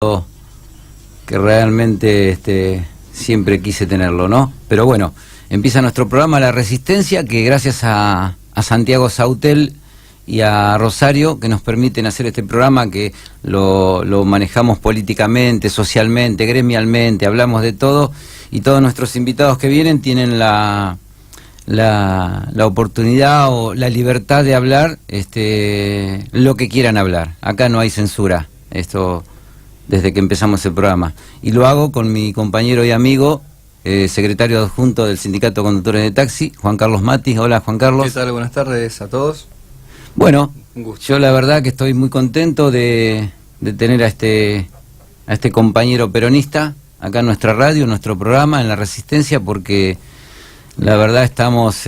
que realmente siempre quise tenerlo, ¿no? Pero bueno, empieza nuestro programa La Resistencia, que gracias a Santiago Sautel y a Rosario, que nos permiten hacer este programa, que lo manejamos políticamente, socialmente, gremialmente, hablamos de todo, y todos nuestros invitados que vienen tienen la oportunidad o la libertad de hablar lo que quieran hablar. Acá no hay censura, esto desde que empezamos el programa. Y lo hago con mi compañero y amigo, secretario adjunto del Sindicato de Conductores de Taxi, Juan Carlos Matis. Hola, Juan Carlos. ¿Qué tal? Buenas tardes a todos. Bueno, yo la verdad que estoy muy contento de tener a este compañero peronista acá en nuestra radio, en nuestro programa, en La Resistencia, porque la verdad estamos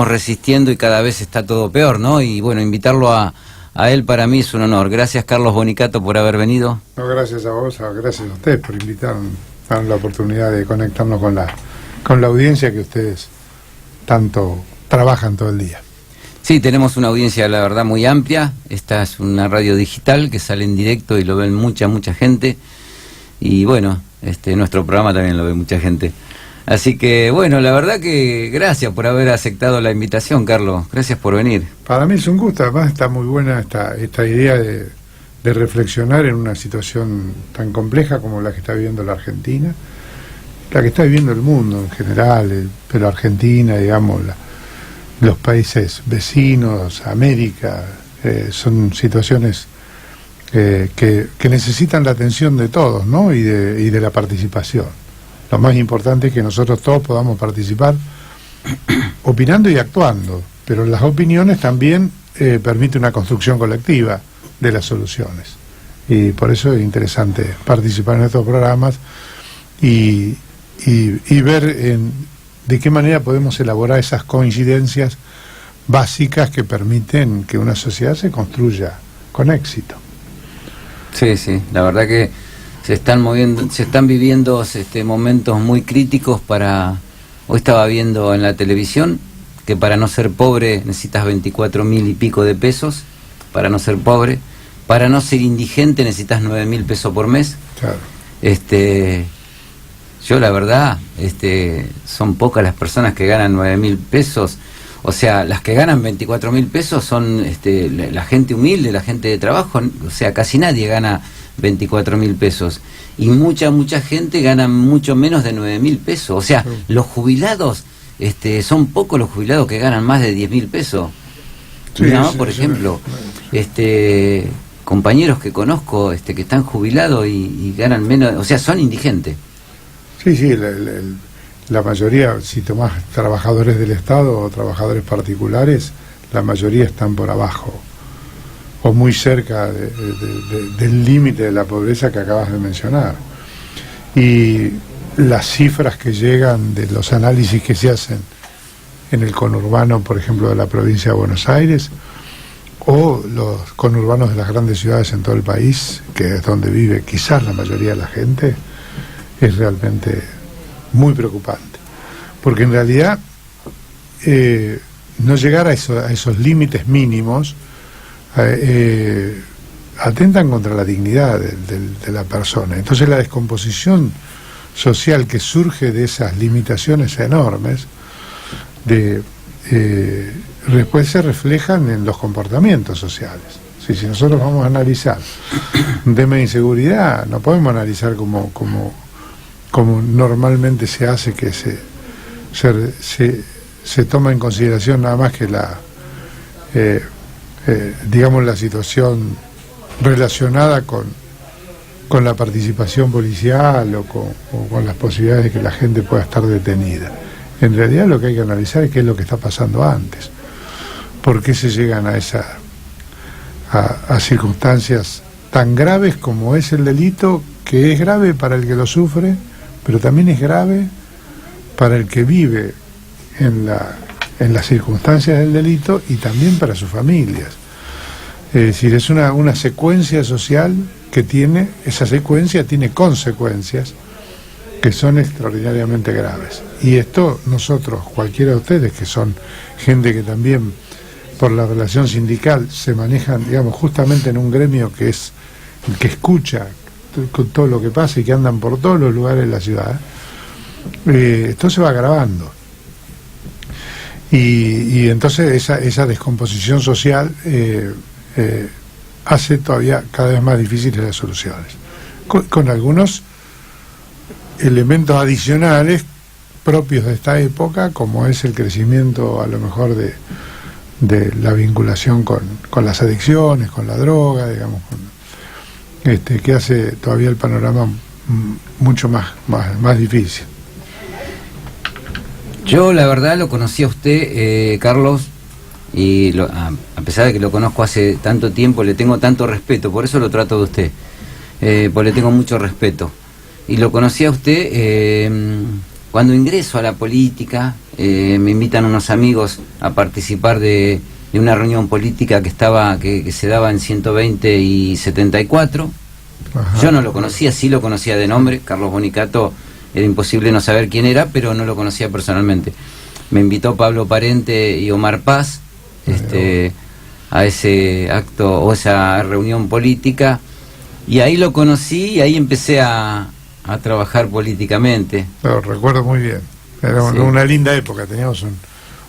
resistiendo y cada vez está todo peor, ¿no? Y bueno, invitarlo a él para mí es un honor. Gracias, Carlos Bonicato, por haber venido. No, gracias a vos, gracias a ustedes por invitarnos, darnos la oportunidad de conectarnos con la audiencia que ustedes tanto trabajan todo el día. Sí, tenemos una audiencia, la verdad, muy amplia. Esta es una radio digital que sale en directo y lo ven mucha gente. Y bueno, nuestro programa también lo ve mucha gente. Así que, bueno, la verdad que gracias por haber aceptado la invitación, Carlos. Gracias por venir. Para mí es un gusto, además está muy buena esta idea de reflexionar en una situación tan compleja como la que está viviendo la Argentina, la que está viviendo el mundo en general, pero Argentina, digamos, los países vecinos, América, son situaciones que necesitan la atención de todos, ¿no? Y de la participación. Lo más importante es que nosotros todos podamos participar opinando y actuando, pero las opiniones también permiten una construcción colectiva de las soluciones. Y por eso es interesante participar en estos programas y ver de qué manera podemos elaborar esas coincidencias básicas que permiten que una sociedad se construya con éxito. Sí, la verdad que se están viviendo momentos muy críticos hoy estaba viendo en la televisión que para no ser pobre necesitas 24.000 y pico de pesos, para no ser pobre, para no ser indigente necesitas 9.000 pesos por mes. Claro. Yo la verdad, son pocas las personas que ganan 9.000 pesos, o sea, las que ganan 24.000 pesos son la gente humilde, la gente de trabajo, o sea, casi nadie gana 24.000 pesos. Y mucha gente gana mucho menos de 9.000 pesos. O sea, los jubilados, son pocos los jubilados que ganan más de 10.000 pesos. Sí, Mi mamá, sí, por sí, ejemplo, compañeros que conozco que están jubilados y ganan menos, o sea, son indigentes. Sí, la mayoría, si tomás trabajadores del Estado o trabajadores particulares, la mayoría están por abajo o muy cerca del límite de la pobreza que acabas de mencionar. Y las cifras que llegan de los análisis que se hacen en el conurbano, por ejemplo, de la provincia de Buenos Aires, o los conurbanos de las grandes ciudades en todo el país, que es donde vive quizás la mayoría de la gente, es realmente muy preocupante. Porque en realidad no llegar a esos límites mínimos atentan contra la dignidad de la persona. Entonces la descomposición social que surge de esas limitaciones enormes después se reflejan en los comportamientos sociales. Si nosotros vamos a analizar un tema de inseguridad, no podemos analizar como normalmente se hace, que se toma en consideración nada más que digamos la situación relacionada con la participación policial o con las posibilidades de que la gente pueda estar detenida. En realidad lo que hay que analizar es qué es lo que está pasando antes, por qué se llegan a circunstancias tan graves como es el delito, que es grave para el que lo sufre, pero también es grave para el que vive en las circunstancias del delito y también para sus familias. Es decir, es una secuencia social que esa secuencia tiene consecuencias que son extraordinariamente graves. Y esto nosotros, cualquiera de ustedes, que son gente que también por la relación sindical se manejan, digamos, justamente en un gremio que escucha con todo lo que pasa y que andan por todos los lugares de la ciudad, esto se va agravando. Y entonces esa descomposición social hace todavía cada vez más difíciles las soluciones. Con algunos elementos adicionales propios de esta época, como es el crecimiento a lo mejor de la vinculación con las adicciones, con la droga, digamos, que hace todavía el panorama mucho más difícil. Yo la verdad lo conocí a usted, Carlos, y a pesar de que lo conozco hace tanto tiempo, le tengo tanto respeto, por eso lo trato de usted, porque le tengo mucho respeto. Y lo conocí a usted cuando ingreso a la política, me invitan unos amigos a participar de una reunión política que se daba en 120 y 74. Ajá. Yo no lo conocía, sí lo conocía de nombre, Carlos Bonicato, era imposible no saber quién era, pero no lo conocía personalmente. Me invitó Pablo Parente y Omar Paz a ese acto o esa reunión política, y ahí lo conocí y ahí empecé a trabajar políticamente. Lo recuerdo muy bien, era una linda época, teníamos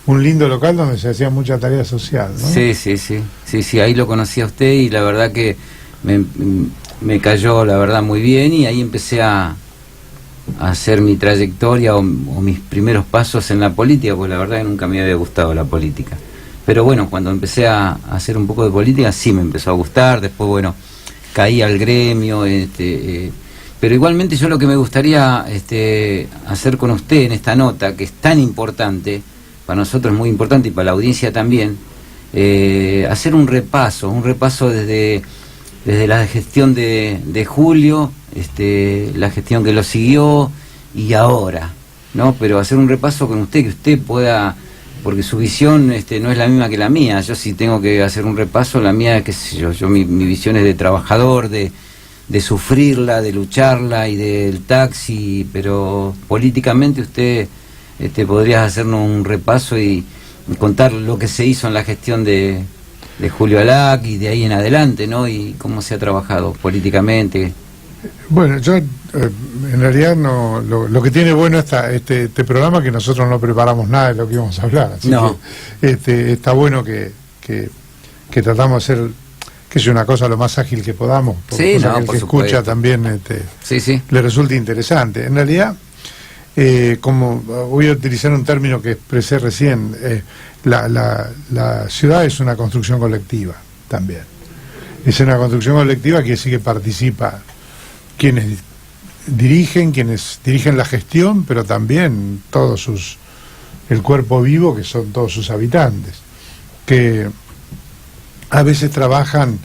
un lindo local donde se hacía mucha tarea social, ¿no? Sí, ahí lo conocí a usted y la verdad que me cayó la verdad muy bien, y ahí empecé a hacer mi trayectoria o mis primeros pasos en la política, porque la verdad que nunca me había gustado la política. Pero bueno, cuando empecé a hacer un poco de política sí me empezó a gustar, después bueno, caí al gremio, pero igualmente yo lo que me gustaría hacer con usted en esta nota, que es tan importante, para nosotros es muy importante y para la audiencia también, hacer un repaso desde la gestión de Julio, la gestión que lo siguió y ahora, ¿no? Pero hacer un repaso con usted, que usted pueda, porque su visión no es la misma que la mía. Yo sí tengo que hacer un repaso, la mía, qué sé yo, mi visión es de trabajador, de sufrirla, de lucharla y del taxi, pero políticamente usted podría hacernos un repaso y contar lo que se hizo en la gestión de Julio Alac y de ahí en adelante, ¿no? Y cómo se ha trabajado políticamente. Bueno, yo en realidad no, lo que tiene bueno este programa, que nosotros no preparamos nada de lo que íbamos a hablar, así que está bueno que tratamos de hacer, que es una cosa lo más ágil que podamos, porque que el que escucha también le resulta interesante. En realidad, como voy a utilizar un término que expresé recién, la ciudad es una construcción colectiva también. Es una construcción colectiva que sí que participa quienes dirigen la gestión, pero también el cuerpo vivo, que son todos sus habitantes, que a veces trabajan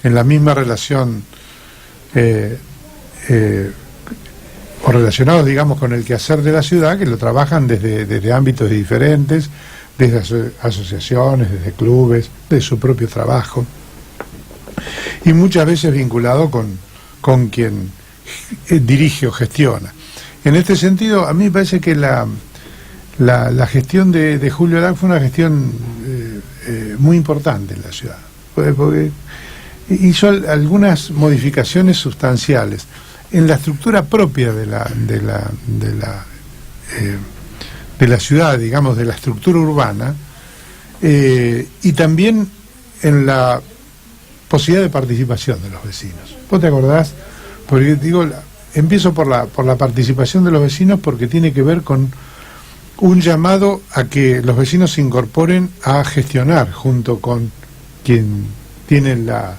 en la misma relación o relacionados, digamos, con el quehacer de la ciudad, que lo trabajan desde ámbitos diferentes, desde asociaciones, desde clubes, de su propio trabajo, y muchas veces vinculado con quien dirige o gestiona. En este sentido, a mí me parece que la gestión de Julio Alac fue una gestión muy importante en la ciudad, porque hizo algunas modificaciones sustanciales en la estructura propia de la ciudad, digamos, de la estructura urbana, y también en la posibilidad de participación de los vecinos. ¿Vos te acordás? Porque digo, empiezo por la participación de los vecinos, porque tiene que ver con un llamado a que los vecinos se incorporen a gestionar junto con quien tiene la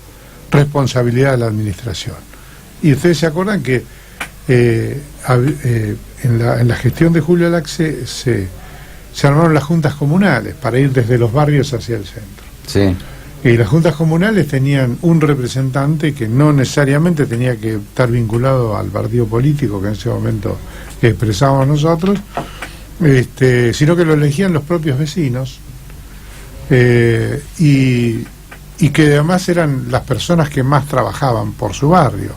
responsabilidad de la administración. Y ustedes se acuerdan que en la gestión de Julio Alac se armaron las juntas comunales para ir desde los barrios hacia el centro. Sí. Y las juntas comunales tenían un representante que no necesariamente tenía que estar vinculado al partido político que en ese momento expresábamos nosotros, sino que lo elegían los propios vecinos, y que además eran las personas que más trabajaban por su barrio.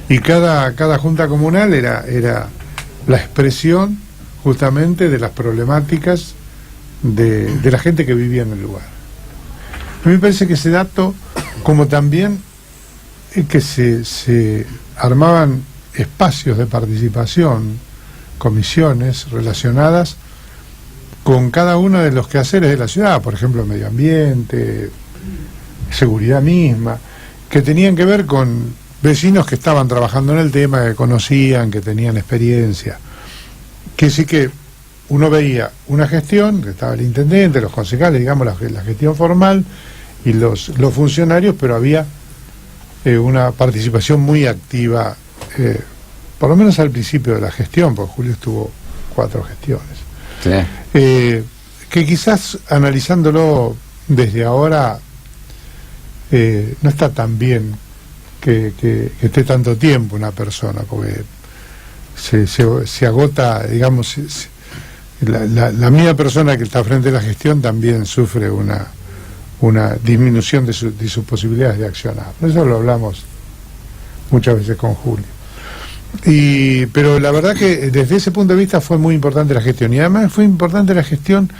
Y cada junta comunal era la expresión justamente de las problemáticas de la gente que vivía en el lugar. A mí me parece que ese dato, como también es que se armaban espacios de participación, comisiones relacionadas con cada uno de los quehaceres de la ciudad, por ejemplo, medio ambiente, seguridad misma, que tenían que ver con vecinos que estaban trabajando en el tema, que conocían, que tenían experiencia. Que sí que uno veía una gestión, que estaba el intendente, los concejales, digamos, la gestión formal, y los funcionarios, pero había una participación muy activa, por lo menos al principio de la gestión, porque Julio estuvo 4 gestiones. Sí. Que quizás analizándolo desde ahora no está tan bien que esté tanto tiempo una persona, porque se agota, digamos, la misma persona que está frente a la gestión también sufre una disminución de sus posibilidades de accionar. Eso lo hablamos muchas veces con Julio. Pero la verdad que desde ese punto de vista fue muy importante la gestión, y además fue importante la gestión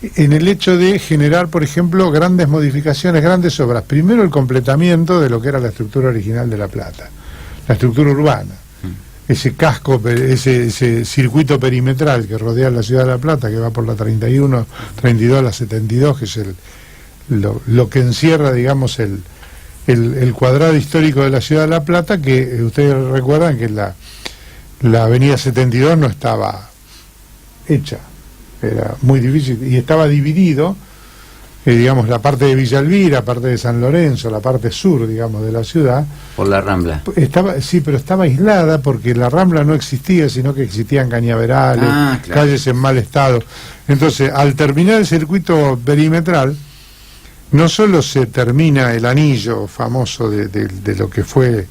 en el hecho de generar, por ejemplo, grandes modificaciones, grandes obras. Primero, el completamiento de lo que era la estructura original de La Plata, la estructura urbana, ese casco, ese circuito perimetral que rodea la ciudad de La Plata, que va por la 31, 32 a la 72, que es lo que encierra, digamos, el cuadrado histórico de la ciudad de La Plata, que ustedes recuerdan que la avenida 72 no estaba hecha, era muy difícil, y estaba dividido, digamos, la parte de Villa Elvira, la parte de San Lorenzo, la parte sur, digamos, de la ciudad. Por la Rambla. Sí, pero estaba aislada porque la Rambla no existía, sino que existían cañaverales, claro, calles en mal estado. Entonces, al terminar el circuito perimetral, no solo se termina el anillo famoso de lo que fue,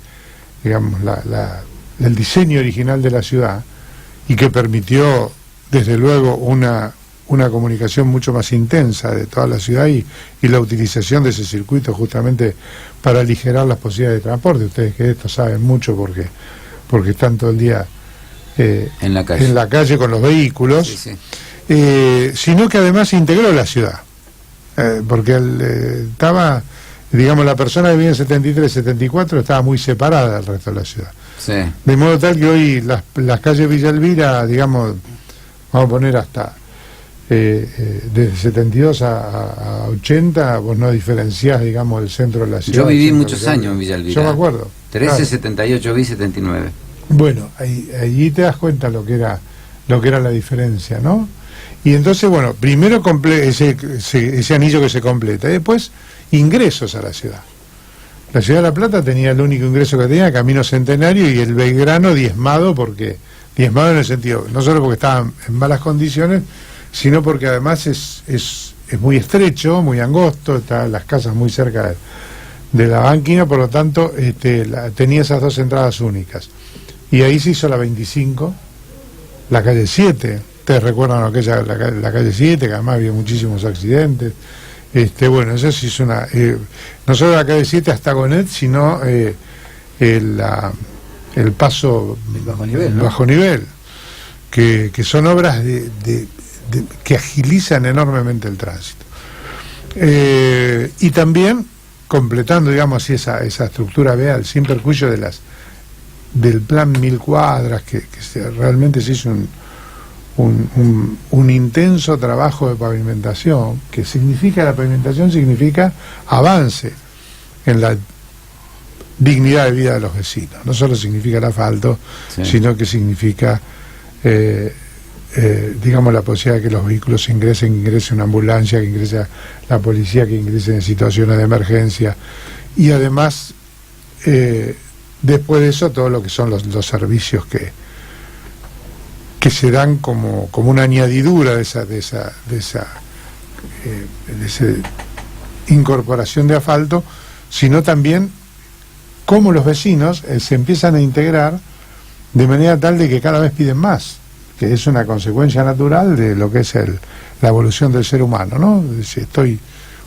digamos, el diseño original de la ciudad, y que permitió, desde luego, una comunicación mucho más intensa de toda la ciudad y la utilización de ese circuito justamente para aligerar las posibilidades de transporte. Ustedes que de esto saben mucho porque están todo el día en la calle con los vehículos, sí, sí. Sino que además integró la ciudad. Porque estaba, digamos, la persona que vive en 73, 74 estaba muy separada del resto de la ciudad. Sí. De modo tal que hoy las calles Villa Elvira, digamos, vamos a poner hasta desde 72 a 80, vos no diferenciás, digamos, el centro de la ciudad. Yo viví muchos años en Villa Elvira. Yo me acuerdo. 13, claro. 78, vi 79. Bueno, ahí te das cuenta lo que era la diferencia, ¿no? Y entonces, bueno, primero ese anillo que se completa, y después ingresos a la ciudad. La ciudad de La Plata tenía el único ingreso que tenía, Camino Centenario, y el Belgrano diezmado en el sentido, no solo porque estaban en malas condiciones, sino porque además es muy estrecho, muy angosto, están las casas muy cerca de la banquina, por lo tanto tenía esas 2 entradas únicas. Y ahí se hizo la 25, la calle 7. Ustedes recuerdan aquella, la calle 7, que además había muchísimos accidentes. Bueno, eso sí es no solo la calle 7 hasta Gonet, sino el paso bajo nivel, que son obras que agilizan enormemente el tránsito. Y también completando, digamos así, esa estructura vial, sin perjuicio del plan 1000 cuadras, que realmente se hizo un intenso trabajo de pavimentación. Que significa, la pavimentación significa avance en la dignidad de vida de los vecinos. No solo significa el asfalto, sí, sino que significa digamos, la posibilidad de que los vehículos ingrese una ambulancia, que ingrese la policía, que ingrese en situaciones de emergencia, y además después de eso todo lo que son los servicios que se dan como una añadidura de esa incorporación de asfalto, sino también cómo los vecinos se empiezan a integrar de manera tal de que cada vez piden más, que es una consecuencia natural de lo que es la evolución del ser humano, ¿no? Si estoy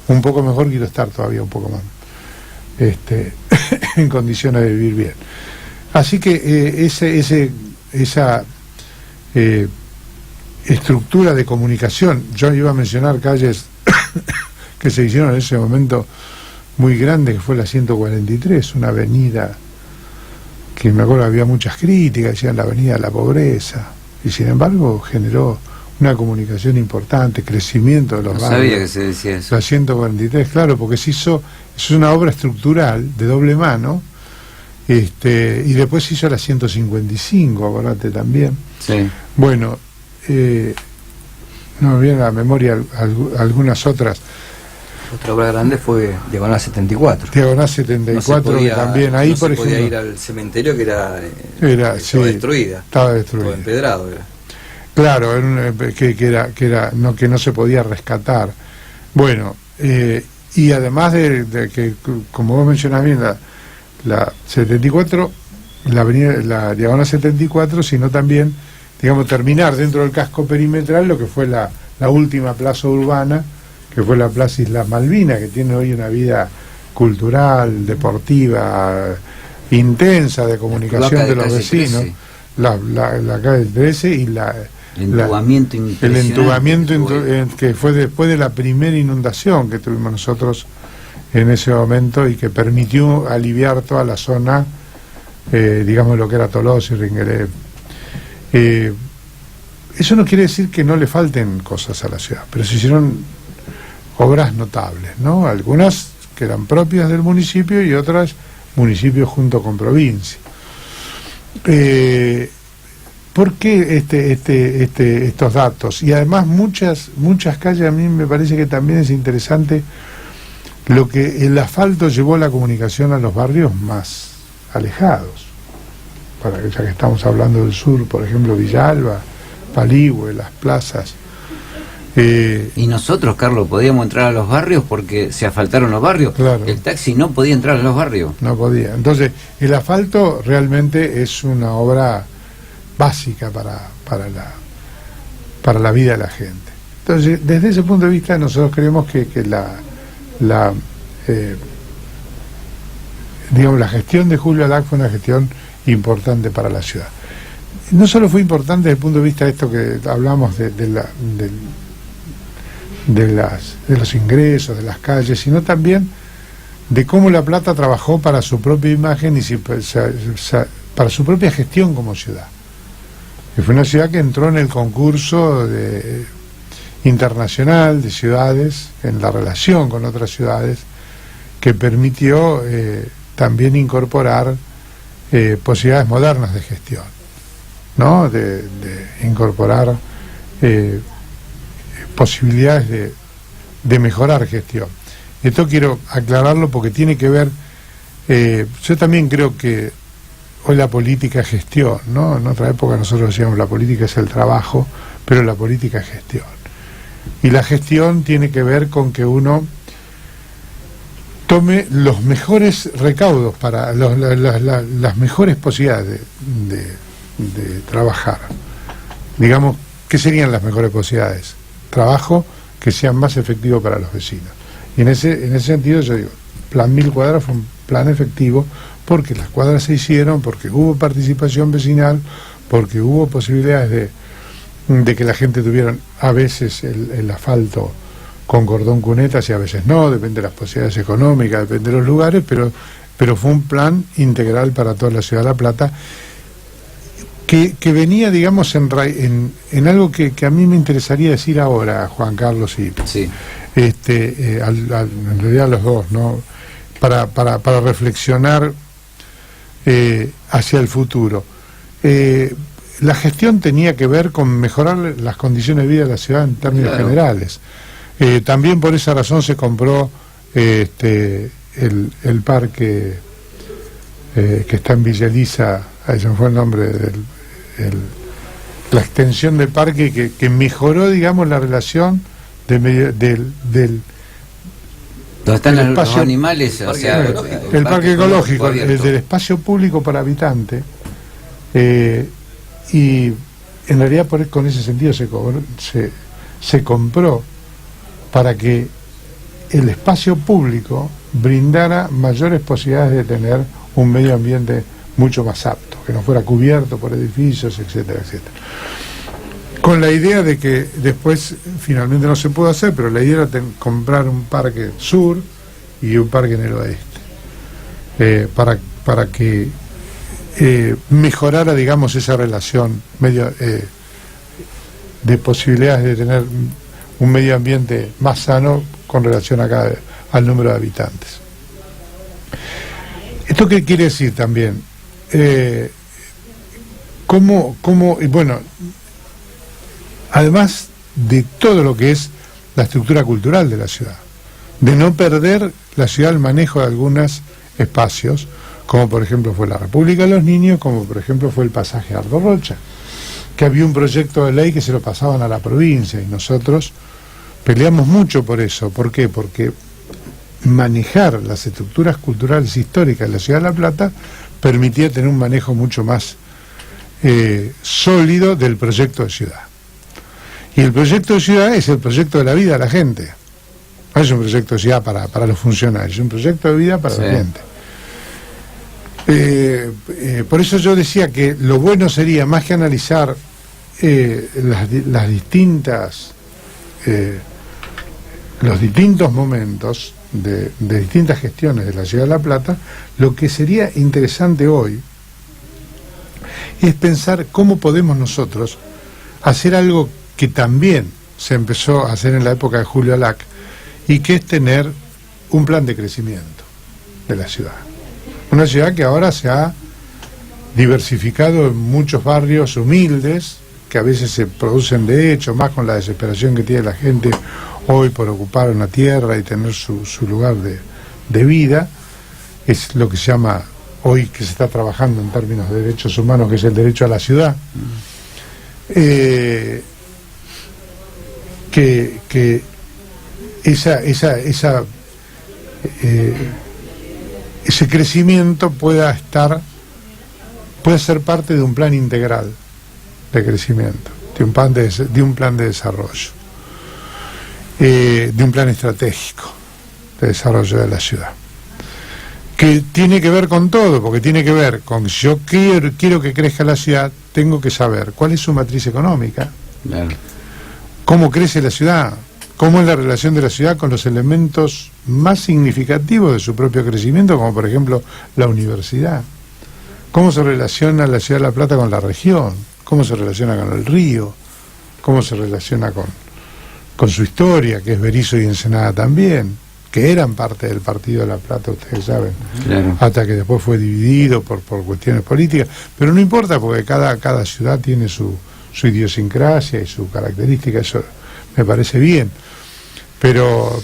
un poco mejor, quiero estar todavía un poco más en condiciones de vivir bien. Así que esa estructura de comunicación, yo iba a mencionar calles que se hicieron en ese momento muy grande que fue la 143, una avenida que me acuerdo había muchas críticas, decían la avenida de la pobreza, y sin embargo generó una comunicación importante, crecimiento de los barrios. No sabía que se decía eso. La 143, claro, porque se hizo, es una obra estructural de doble mano, y después se hizo la 155, acordate también. Sí. Bueno, no me viene a la memoria algunas otras. Otra obra grande fue Diagonal 74. Diagonal 74, que también ahí, por ejemplo. No se podía ir al cementerio que estaba destruida. Estaba destruida. Todo empedrado era. Claro, que no se podía rescatar. Bueno, y además de que, como vos mencionás bien, la 74, la Diagonal 74, sino también, digamos, terminar dentro del casco perimetral lo que fue la última plaza urbana, que fue la Plaza Islas Malvinas, que tiene hoy una vida cultural, deportiva, intensa, de comunicación de los vecinos. La calle 13 y el entubamiento que fue después de la primera inundación que tuvimos nosotros en ese momento y que permitió aliviar toda la zona, digamos lo que era Tolosa y Ringueré. Eso no quiere decir que no le falten cosas a la ciudad, pero se hicieron obras notables, ¿no? Algunas que eran propias del municipio y otras municipios junto con provincia. ¿Por qué estos datos? Y además muchas calles, a mí me parece que también es interesante lo que el asfalto llevó la comunicación a los barrios más alejados. Ya que estamos hablando del sur, por ejemplo, Villalba, Paligüe, las plazas. Y nosotros, Carlos, podíamos entrar a los barrios porque se asfaltaron los barrios. Claro. El taxi no podía entrar a los barrios. No podía. Entonces, el asfalto realmente es una obra básica para la vida de la gente. Entonces, desde ese punto de vista, nosotros creemos que la gestión de Julio Alac fue una gestión importante para la ciudad. No solo fue importante desde el punto de vista de esto que hablamos de los ingresos, de las calles, sino también de cómo La Plata trabajó para su propia imagen y para su propia gestión como ciudad. Que fue una ciudad que entró en el concurso internacional de ciudades, en la relación con otras ciudades, que permitió también incorporar posibilidades modernas de gestión, ¿no? De incorporar posibilidades de mejorar gestión. Esto quiero aclararlo porque tiene que ver, yo también creo que hoy la política es gestión, ¿no? En otra época nosotros decíamos la política es el trabajo, pero la política es gestión. Y la gestión tiene que ver con que uno tome los mejores recaudos para las mejores posibilidades de trabajar. Digamos, ¿qué serían las mejores posibilidades? Trabajo que sea más efectivo para los vecinos. Y en ese sentido yo digo, Plan 1000 cuadras fue un plan efectivo porque las cuadras se hicieron, porque hubo participación vecinal, porque hubo posibilidades de que la gente tuviera a veces el asfalto con cordón cunetas y a veces no, depende de las posibilidades económicas, depende de los lugares, pero fue un plan integral para toda la ciudad de La Plata que venía, digamos, en algo que a mí me interesaría decir ahora, Juan Carlos, y sí. En realidad los dos, ¿no? Para reflexionar hacia el futuro. La gestión tenía que ver con mejorar las condiciones de vida de la ciudad en términos generales. También por esa razón se compró el parque que está en Villa Elisa, ahí se me fue el nombre la extensión del parque que mejoró, digamos, la relación del donde están los animales, o sea, el parque ecológico, el del espacio público para habitantes, y en realidad con ese sentido se compró para que el espacio público brindara mayores posibilidades de tener un medio ambiente mucho más apto, que no fuera cubierto por edificios, etcétera, etcétera. Con la idea de que después finalmente no se pudo hacer, pero la idea era comprar un parque sur y un parque en el oeste, para que mejorara, digamos, esa relación medio de posibilidades de tener un medio ambiente más sano con relación al número de habitantes. ¿Esto qué quiere decir también? Bueno, además de todo lo que es la estructura cultural de la ciudad, de no perder la ciudad el manejo de algunos espacios, como por ejemplo fue la República de los Niños, como por ejemplo fue el pasaje Ardo Rocha, que había un proyecto de ley que se lo pasaban a la provincia, y nosotros peleamos mucho por eso. ¿Por qué? Porque manejar las estructuras culturales históricas de la ciudad de La Plata permitía tener un manejo mucho más sólido del proyecto de ciudad. Y el proyecto de ciudad es el proyecto de la vida de la gente. No es un proyecto de ciudad para los funcionarios, es un proyecto de vida para la gente. Por eso yo decía que lo bueno sería, más que analizar las distintas los distintos momentos de distintas gestiones de la ciudad de La Plata, lo que sería interesante hoy es pensar cómo podemos nosotros hacer algo que también se empezó a hacer en la época de Julio Alac, y que es tener un plan de crecimiento de la ciudad. Una ciudad que ahora se ha diversificado en muchos barrios humildes, que a veces se producen de hecho, más con la desesperación que tiene la gente hoy por ocupar una tierra y tener su lugar de vida. Es lo que se llama hoy, que se está trabajando en términos de derechos humanos, que es el derecho a la ciudad. Que ese crecimiento pueda ser parte de un plan integral de crecimiento, de un plan de desarrollo, de un plan estratégico de desarrollo de la ciudad, que tiene que ver con todo, porque tiene que ver con, si yo quiero que crezca la ciudad, tengo que saber cuál es su matriz económica, claro, cómo crece la ciudad, cómo es la relación de la ciudad con los elementos más significativos de su propio crecimiento, como por ejemplo la universidad, cómo se relaciona la ciudad de La Plata con la región, cómo se relaciona con el río, cómo se relaciona con su historia, que es Berisso y Ensenada también, que eran parte del partido de La Plata, ustedes saben, claro, hasta que después fue dividido por cuestiones políticas, pero no importa, porque cada ciudad tiene su idiosincrasia y su característica, eso me parece bien, pero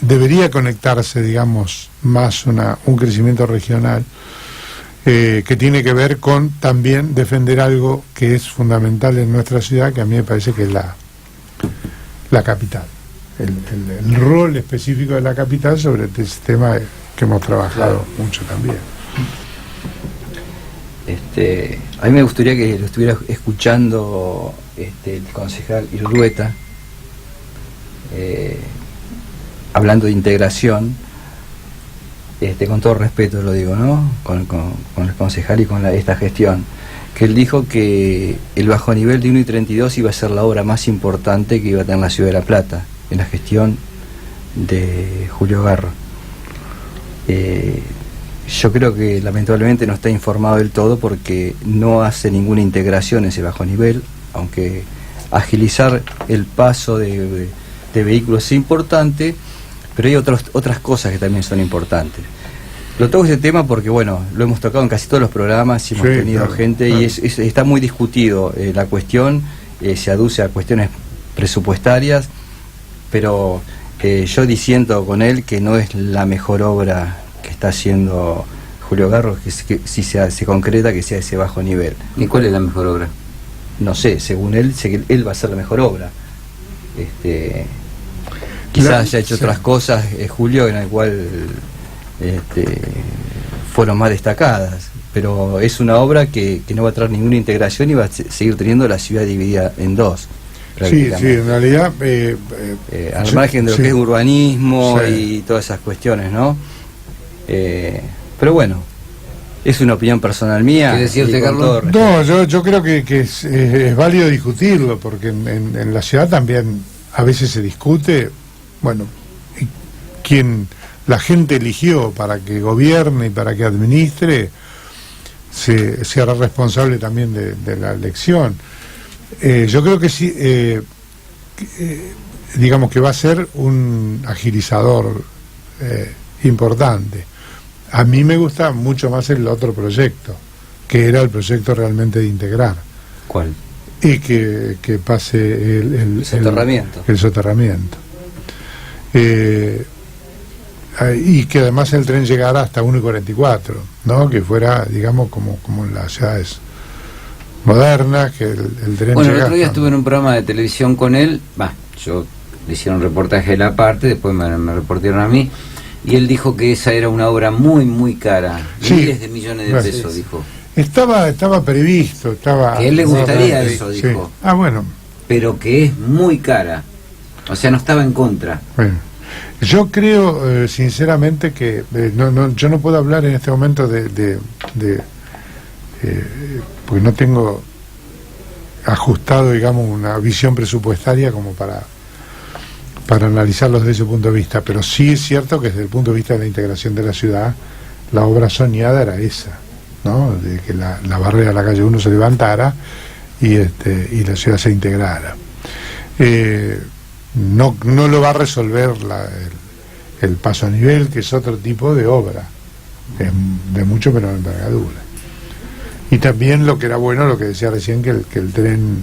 debería conectarse, digamos, más un crecimiento regional, que tiene que ver con también defender algo que es fundamental en nuestra ciudad, que a mí me parece que es la capital, el rol específico de la capital sobre este tema que hemos trabajado, claro, mucho también. A mí me gustaría que lo estuviera escuchando el concejal Irrueta, hablando de integración, con todo respeto lo digo, ¿no? Con el concejal y con esta gestión, que él dijo que el bajo nivel de 1 y 32 iba a ser la obra más importante que iba a tener la ciudad de La Plata en la gestión de Julio Garro. Yo creo que lamentablemente no está informado del todo, porque no hace ninguna integración ese bajo nivel, aunque agilizar el paso de vehículos es importante, pero hay otras cosas que también son importantes. Lo toco este tema porque, bueno, lo hemos tocado en casi todos los programas, y hemos tenido claro, gente, claro, y está muy discutido la cuestión, se aduce a cuestiones presupuestarias, pero yo disiento con él que no es la mejor obra que está haciendo Julio Garro, que si se concreta, que sea ese bajo nivel. ¿Y cuál es la mejor obra? No sé, según él, sé que él va a hacer la mejor obra. Quizás haya hecho otras cosas, Julio, en el cual fueron más destacadas, pero es una obra que no va a traer ninguna integración y va a seguir teniendo la ciudad dividida en dos. Sí, en realidad al margen de lo que es urbanismo y todas esas cuestiones, ¿no? Pero bueno, es una opinión personal mía. ¿Qué decirte, Carlos? No, yo creo que es válido discutirlo, porque en la ciudad también a veces se discute, bueno, quien la gente eligió para que gobierne y para que administre se hará responsable también de la elección. Yo creo que sí, digamos que va a ser un agilizador importante. A mí me gusta mucho más el otro proyecto, que era el proyecto realmente de integrar. ¿Cuál? Y que pase el soterramiento. El soterramiento. Y que además el tren llegara hasta 1:44, ¿no? Que fuera, digamos, como en las ciudades modernas, que el tren Bueno, el llega otro día hasta... estuve en un programa de televisión con él, yo le hicieron un reportaje de la parte, después me reportaron a mí, y él dijo que esa era una obra muy, muy cara, Sí, miles de millones de bueno, pesos, sí. dijo. Estaba previsto, estaba... Que a él le gustaría sí, eso, sí. dijo. Ah, bueno. Pero que es muy cara, o sea, no estaba en contra. Bueno, yo creo sinceramente que yo no puedo hablar en este momento porque no tengo ajustado, digamos, una visión presupuestaria como para analizarlos desde ese punto de vista, pero sí es cierto que desde el punto de vista de la integración de la ciudad, la obra soñada era esa, ¿no? De que la barrera de la calle 1 se levantara y la ciudad se integrara. No lo va a resolver el paso a nivel, que es otro tipo de obra, de mucho menor envergadura. Y también lo que era bueno, lo que decía recién, que el tren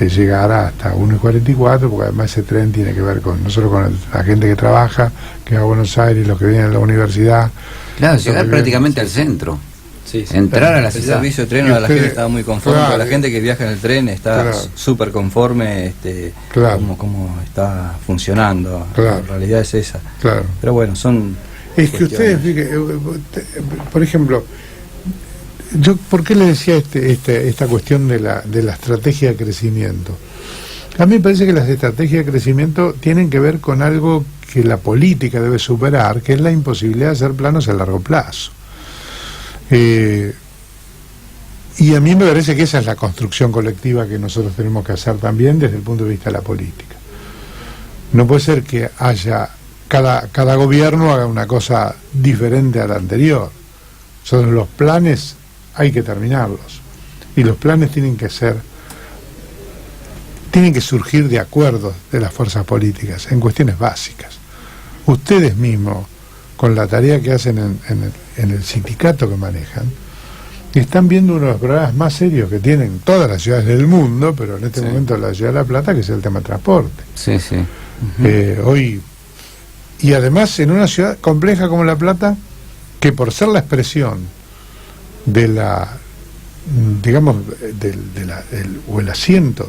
llegara hasta 1:44, porque además ese tren tiene que ver no solo con la gente que trabaja, que va a Buenos Aires, los que vienen a la universidad. Claro, llegar prácticamente al centro. Sí, entrar a la el ciudad. servicio de tren, la gente estaba muy conforme, claro, la gente que viaja en el tren está súper conforme claro, cómo está funcionando. Claro. La realidad es esa. Claro. Pero bueno, son Es que ustedes, por ejemplo, yo ¿por qué le decía esta cuestión de la estrategia de crecimiento? A mí me parece que las estrategias de crecimiento tienen que ver con algo que la política debe superar, que es la imposibilidad de hacer planos a largo plazo. Y a mí me parece que esa es la construcción colectiva que nosotros tenemos que hacer también desde el punto de vista de la política. No puede ser que haya cada gobierno haga una cosa diferente a la anterior. Son los planes, hay que terminarlos, y los planes tienen que surgir de acuerdos de las fuerzas políticas en cuestiones básicas. Ustedes mismos, con la tarea que hacen en el sindicato que manejan, están viendo uno de los problemas más serios que tienen todas las ciudades del mundo, pero en este momento la ciudad de La Plata, que es el tema de transporte. Sí, sí. Hoy, y además en una ciudad compleja como La Plata, que por ser la expresión de la, digamos, o el asiento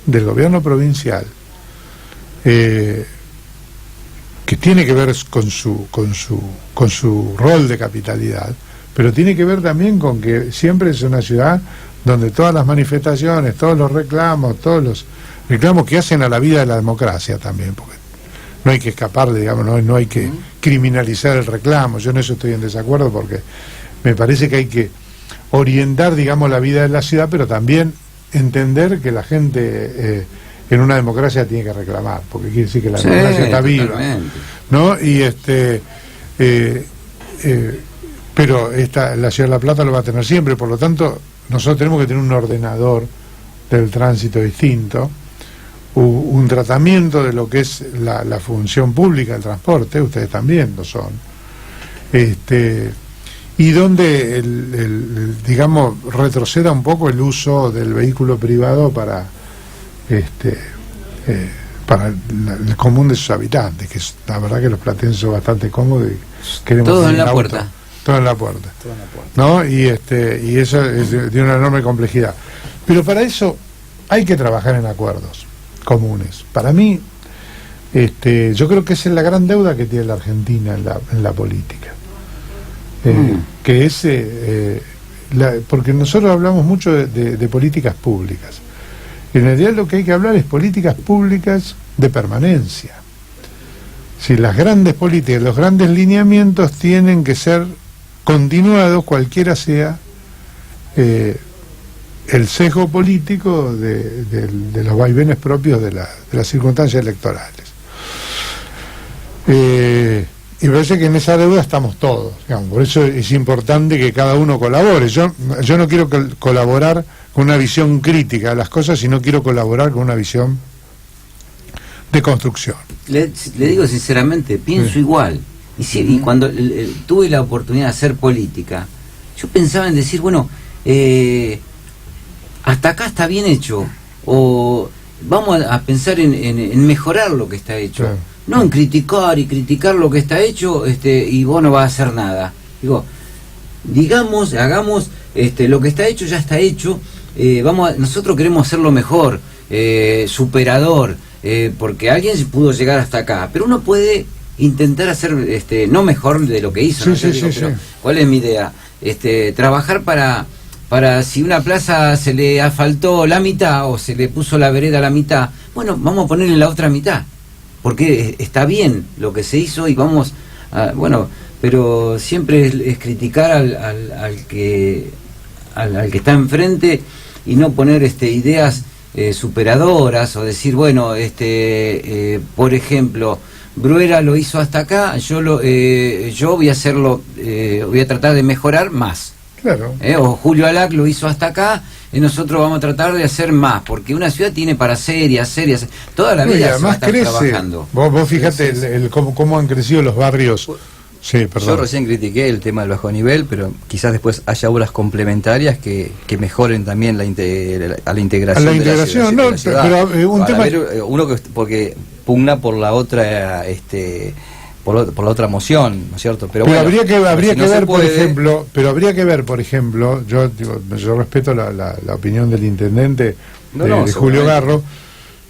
del gobierno provincial, que tiene que ver con su rol de capitalidad, pero tiene que ver también con que siempre es una ciudad donde todas las manifestaciones, todos los reclamos que hacen a la vida de la democracia también, porque no hay que escapar, digamos, no hay que criminalizar el reclamo. Yo en eso estoy en desacuerdo, porque me parece que hay que orientar, digamos, la vida de la ciudad, pero también entender que la gente en una democracia tiene que reclamar, porque quiere decir que la democracia está viva, ¿no? Y pero la ciudad de La Plata lo va a tener siempre, por lo tanto nosotros tenemos que tener un ordenador del tránsito distinto, un tratamiento de lo que es la función pública del transporte, ustedes también lo son, y donde digamos, retroceda un poco el uso del vehículo privado para el común de sus habitantes, que es la verdad que los platenses son bastante cómodos y queremos todo en la auto, puerta. todo en la puerta, ¿no? Y eso es de una enorme complejidad, pero para eso hay que trabajar en acuerdos comunes. Para mí, yo creo que esa es la gran deuda que tiene la Argentina en la política, que es porque nosotros hablamos mucho de políticas públicas. En realidad lo que hay que hablar es políticas públicas de permanencia. Si las grandes políticas, los grandes lineamientos tienen que ser continuados, cualquiera sea el sesgo político de los vaivenes propios de las circunstancias electorales. Y parece que en esa deuda estamos todos, digamos. Por eso es importante que cada uno colabore. Yo no quiero colaborar con una visión crítica de las cosas, sino quiero colaborar con una visión de construcción. Le digo sinceramente, pienso igual. Y cuando tuve la oportunidad de hacer política, yo pensaba en decir, bueno, hasta acá está bien hecho, o vamos a pensar en mejorar lo que está hecho. Claro. No en criticar lo que está hecho, y vos no vas a hacer nada. Digo, hagamos, lo que está hecho ya está hecho. Nosotros queremos hacerlo mejor, superador, porque alguien pudo llegar hasta acá, pero uno puede intentar hacer, no mejor de lo que hizo. Sí, ¿no? sí. ¿Cuál es mi idea? Trabajar para si una plaza se le asfaltó la mitad o se le puso la vereda a la mitad, bueno, vamos a ponerle la otra mitad, porque está bien lo que se hizo y vamos a, pero siempre es criticar al que está enfrente y no poner ideas superadoras, o decir, bueno, por ejemplo, Bruera lo hizo hasta acá, yo voy a hacerlo, voy a tratar de mejorar más. Claro. O Julio Alac lo hizo hasta acá, y nosotros vamos a tratar de hacer más, porque una ciudad tiene para hacer y hacer, toda la vida se va a estar trabajando. Vos fíjate cómo han crecido los barrios. Sí, perdón. Yo recién critiqué el tema del bajo nivel, pero quizás después haya obras complementarias que mejoren también a la integración. A la integración, de la ciudad. pero un tema... uno porque pugna por la otra, por la otra moción, ¿no es cierto? Pero bueno, habría que ver, por ejemplo, yo respeto la opinión del intendente de Julio Garro,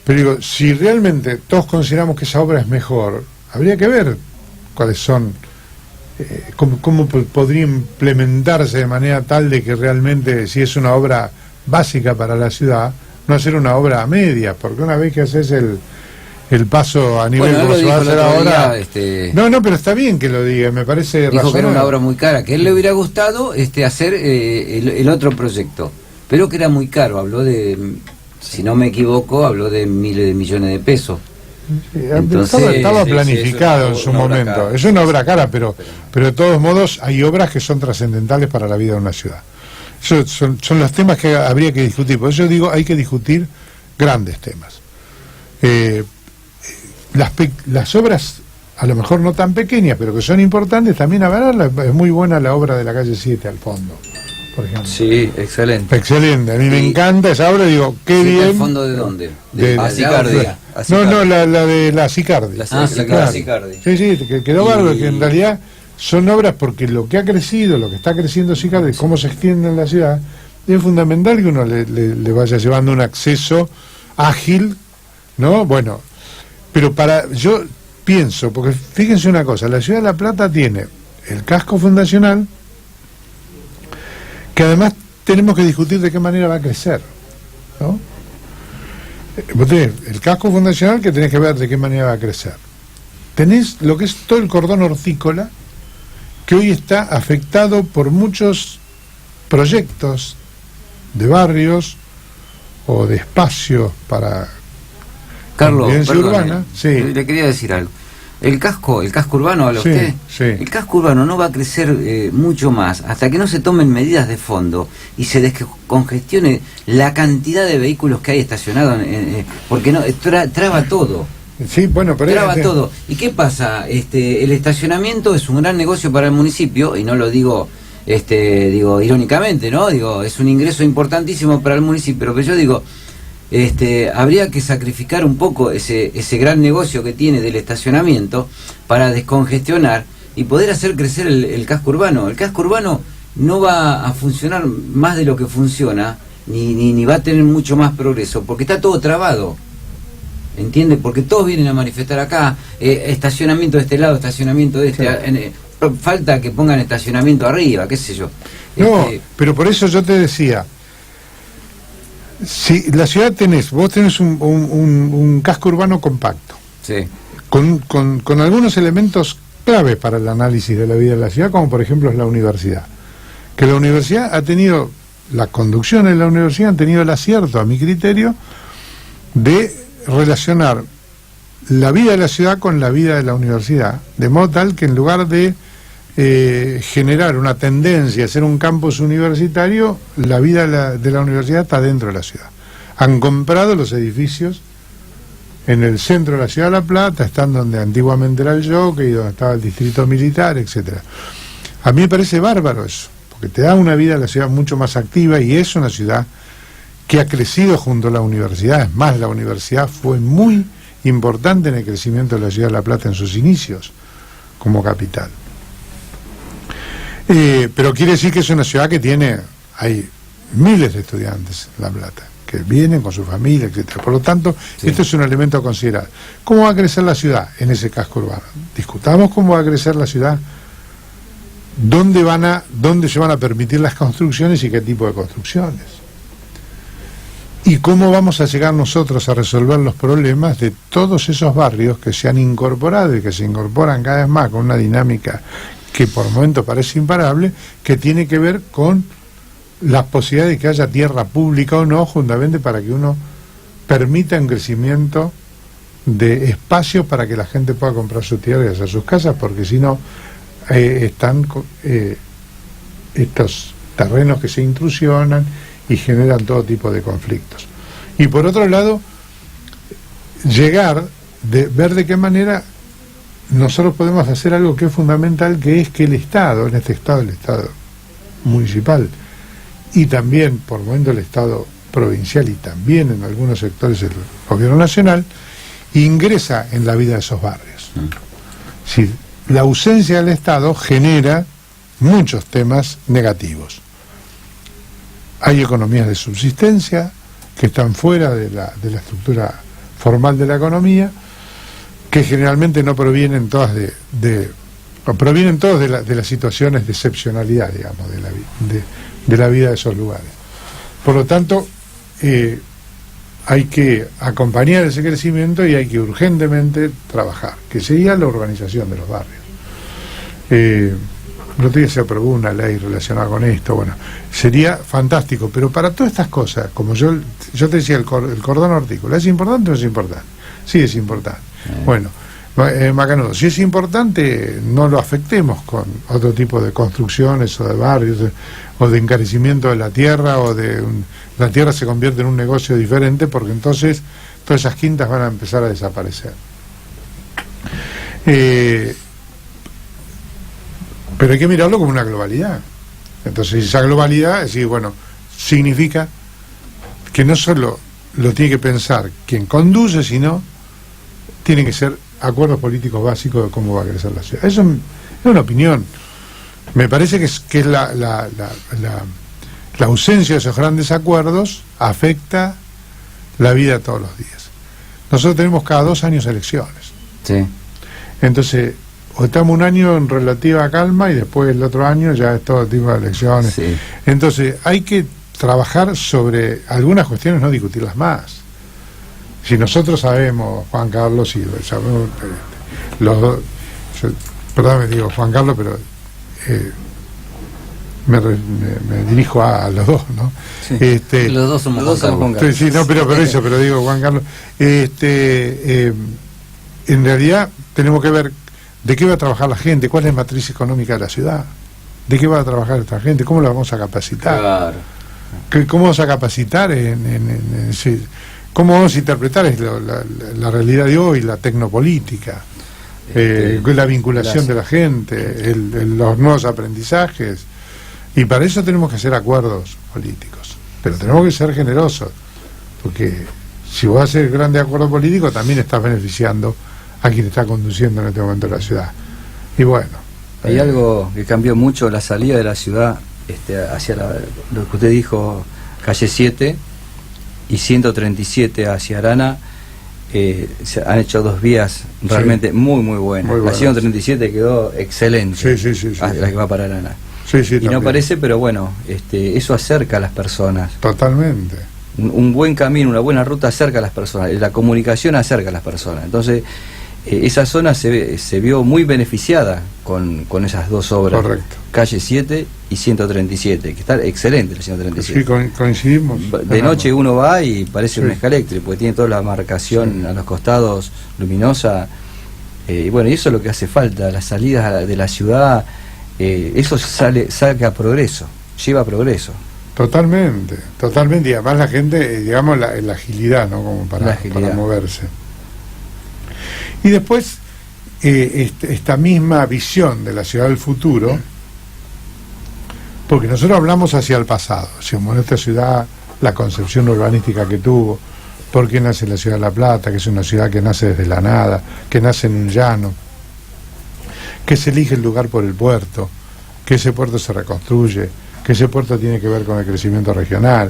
pero digo, si realmente todos consideramos que esa obra es mejor, habría que ver cuáles son, cómo podría implementarse de manera tal de que realmente, si es una obra básica para la ciudad, no hacer una obra a medias, porque una vez que haces el paso a nivel como se va a hacer ahora, no, pero está bien que lo diga, me parece dijo razonable. Que era una obra muy cara, que a él le hubiera gustado hacer el otro proyecto, pero que era muy caro. Habló de, si no me equivoco, habló de miles de millones de pesos. Sí, estaba planificado en su momento. Es una obra cara, pero de todos modos hay obras que son trascendentales para la vida de una ciudad. Son los temas que habría que discutir. Por eso digo, hay que discutir grandes temas. Las obras, a lo mejor no tan pequeñas, pero que son importantes, también hablarlas. Es muy buena la obra de la calle 7 al fondo, por ejemplo. Sí, excelente. Excelente, a mí me encanta esa obra, digo, qué ¿Sí, bien. ¿Al fondo de dónde? De Sicardi. No, la de la Sicardi. La Sicardi. Sí, que quedó bárbaro, que en realidad son obras, porque lo que ha crecido, lo que está creciendo Sicardi, cómo se extiende en la ciudad, es fundamental que uno le vaya llevando un acceso ágil, ¿no? Bueno, pero yo pienso, porque fíjense una cosa, la ciudad de La Plata tiene el casco fundacional, que además tenemos que discutir de qué manera va a crecer, ¿no? Vos tenés el casco fundacional, que tenés que ver de qué manera va a crecer. Tenés lo que es todo el cordón hortícola, que hoy está afectado por muchos proyectos de barrios o de espacios para Carlos, convivencia urbana. Sí. Le quería decir algo. El casco urbano, ¿habla usted? Sí. El casco urbano no va a crecer mucho más hasta que no se tomen medidas de fondo y se descongestione la cantidad de vehículos que hay estacionados, porque no traba todo. Sí, bueno, pero traba todo. ¿Y qué pasa? El estacionamiento es un gran negocio para el municipio, y no lo digo digo irónicamente, ¿no? Digo, es un ingreso importantísimo para el municipio, pero yo digo, habría que sacrificar un poco ese gran negocio que tiene del estacionamiento para descongestionar y poder hacer crecer el casco urbano. El casco urbano no va a funcionar más de lo que funciona, ni va a tener mucho más progreso, porque está todo trabado, ¿entiende? Porque todos vienen a manifestar acá, estacionamiento de este lado, estacionamiento de este, falta que pongan estacionamiento arriba, qué sé yo. No, pero por eso yo te decía, si la ciudad vos tenés un casco urbano compacto, sí, con algunos elementos claves para el análisis de la vida de la ciudad, como por ejemplo es la universidad, que la universidad ha tenido, las conducciones de la universidad han tenido el acierto, a mi criterio, de relacionar la vida de la ciudad con la vida de la universidad, de modo tal que en lugar de generar una tendencia a ser un campus universitario, la vida de la universidad está dentro de la ciudad. Han comprado los edificios en el centro de la ciudad de La Plata, están donde antiguamente era el Jockey, donde estaba el distrito militar, etcétera. A mí me parece bárbaro eso, porque te da una vida a la ciudad mucho más activa, y es una ciudad que ha crecido junto a la universidad. Es más, la universidad fue muy importante en el crecimiento de la ciudad de La Plata en sus inicios como capital. Pero quiere decir que es una ciudad que hay miles de estudiantes en La Plata, que vienen con su familia, etcétera. Por lo tanto, sí, esto es un elemento a considerar. ¿Cómo va a crecer la ciudad en ese casco urbano? Discutamos cómo va a crecer la ciudad, dónde se van a permitir las construcciones y qué tipo de construcciones. Y cómo vamos a llegar nosotros a resolver los problemas de todos esos barrios que se han incorporado y que se incorporan cada vez más con una dinámica que por momentos parece imparable, que tiene que ver con las posibilidades de que haya tierra pública o no, justamente para que uno permita un crecimiento de espacios para que la gente pueda comprar su tierra y hacer sus casas, porque si no están estos terrenos que se intrusionan y generan todo tipo de conflictos. Y por otro lado, ver de qué manera nosotros podemos hacer algo que es fundamental, que es que el Estado, en este Estado, el Estado municipal, y también por momento el Estado provincial, y también en algunos sectores el gobierno nacional, ingresa en la vida de esos barrios. Sí, la ausencia del Estado genera muchos temas negativos. Hay economías de subsistencia que están fuera de la estructura formal de la economía, que generalmente no provienen todas provienen todos de las situaciones de excepcionalidad, digamos, de la vida de esos lugares. Por lo tanto, hay que acompañar ese crecimiento y hay que urgentemente trabajar, que sería la urbanización de los barrios. El otro día se aprobó una ley relacionada con esto. Bueno, sería fantástico, pero para todas estas cosas, como yo te decía, el cordón hortícola, ¿es importante o no es importante? Sí, es importante. Bueno, Macanudo, si es importante, no lo afectemos con otro tipo de construcciones o de barrios o de encarecimiento de la tierra, la tierra se convierte en un negocio diferente, porque entonces todas esas quintas van a empezar a desaparecer. Pero hay que mirarlo como una globalidad. Entonces esa globalidad, es decir, bueno, significa que no solo lo tiene que pensar quien conduce, sino tienen que ser acuerdos políticos básicos de cómo va a crecer la ciudad. Eso es una opinión. Me parece que es la ausencia de esos grandes acuerdos afecta la vida todos los días. Nosotros tenemos cada 2 años elecciones. Sí. Entonces, o estamos un año en relativa calma y después el otro año ya es todo tipo de elecciones. Sí. Entonces, hay que trabajar sobre algunas cuestiones, no discutirlas más. Si nosotros sabemos, Juan Carlos, y sabemos los dos, perdón, me digo Juan Carlos, pero me dirijo a los dos, ¿no? Sí. Los dos somos Juan Carlos. Sí, no, pero digo Juan Carlos. En realidad tenemos que ver de qué va a trabajar la gente, cuál es la matriz económica de la ciudad, de qué va a trabajar esta gente, cómo la vamos a capacitar. Claro. ¿Cómo vamos a capacitar cómo vamos a interpretar la realidad de hoy, la tecnopolítica, la vinculación de la gente, los nuevos aprendizajes? Y para eso tenemos que hacer acuerdos políticos, pero tenemos que ser generosos, porque si vos haces grandes acuerdos políticos también estás beneficiando a quien está conduciendo en este momento la ciudad. Y bueno, hay algo que cambió mucho: la salida de la ciudad hacia lo que usted dijo, calle 7 y 137 hacia Arana. Se han hecho 2 vías realmente muy buenas. La 137 quedó excelente. Sí. La que va para Arana. Sí, y también. No parece, pero bueno, eso acerca a las personas. Totalmente. Un buen camino, una buena ruta acerca a las personas. La comunicación acerca a las personas. Entonces, esa zona se vio muy beneficiada con esas dos obras. Correcto. Calle 7 y 137, que está excelente el 137. Sí, coincidimos. De noche uno va y parece un Sí. escaléctrico, porque tiene toda la marcación Sí. a los costados luminosa. Y bueno, y eso es lo que hace falta, las salidas de la ciudad, eso saca progreso, lleva progreso. Totalmente, totalmente. Y además la gente, digamos, la agilidad, ¿no? Como La para agilidad. moverse. Y después, esta misma visión de la ciudad del futuro, porque nosotros hablamos hacia el pasado, decimos, esta ciudad, la concepción urbanística que tuvo, por qué nace la ciudad de La Plata, que es una ciudad que nace desde la nada, que nace en un llano, que se elige el lugar por el puerto, que ese puerto se reconstruye, que ese puerto tiene que ver con el crecimiento regional,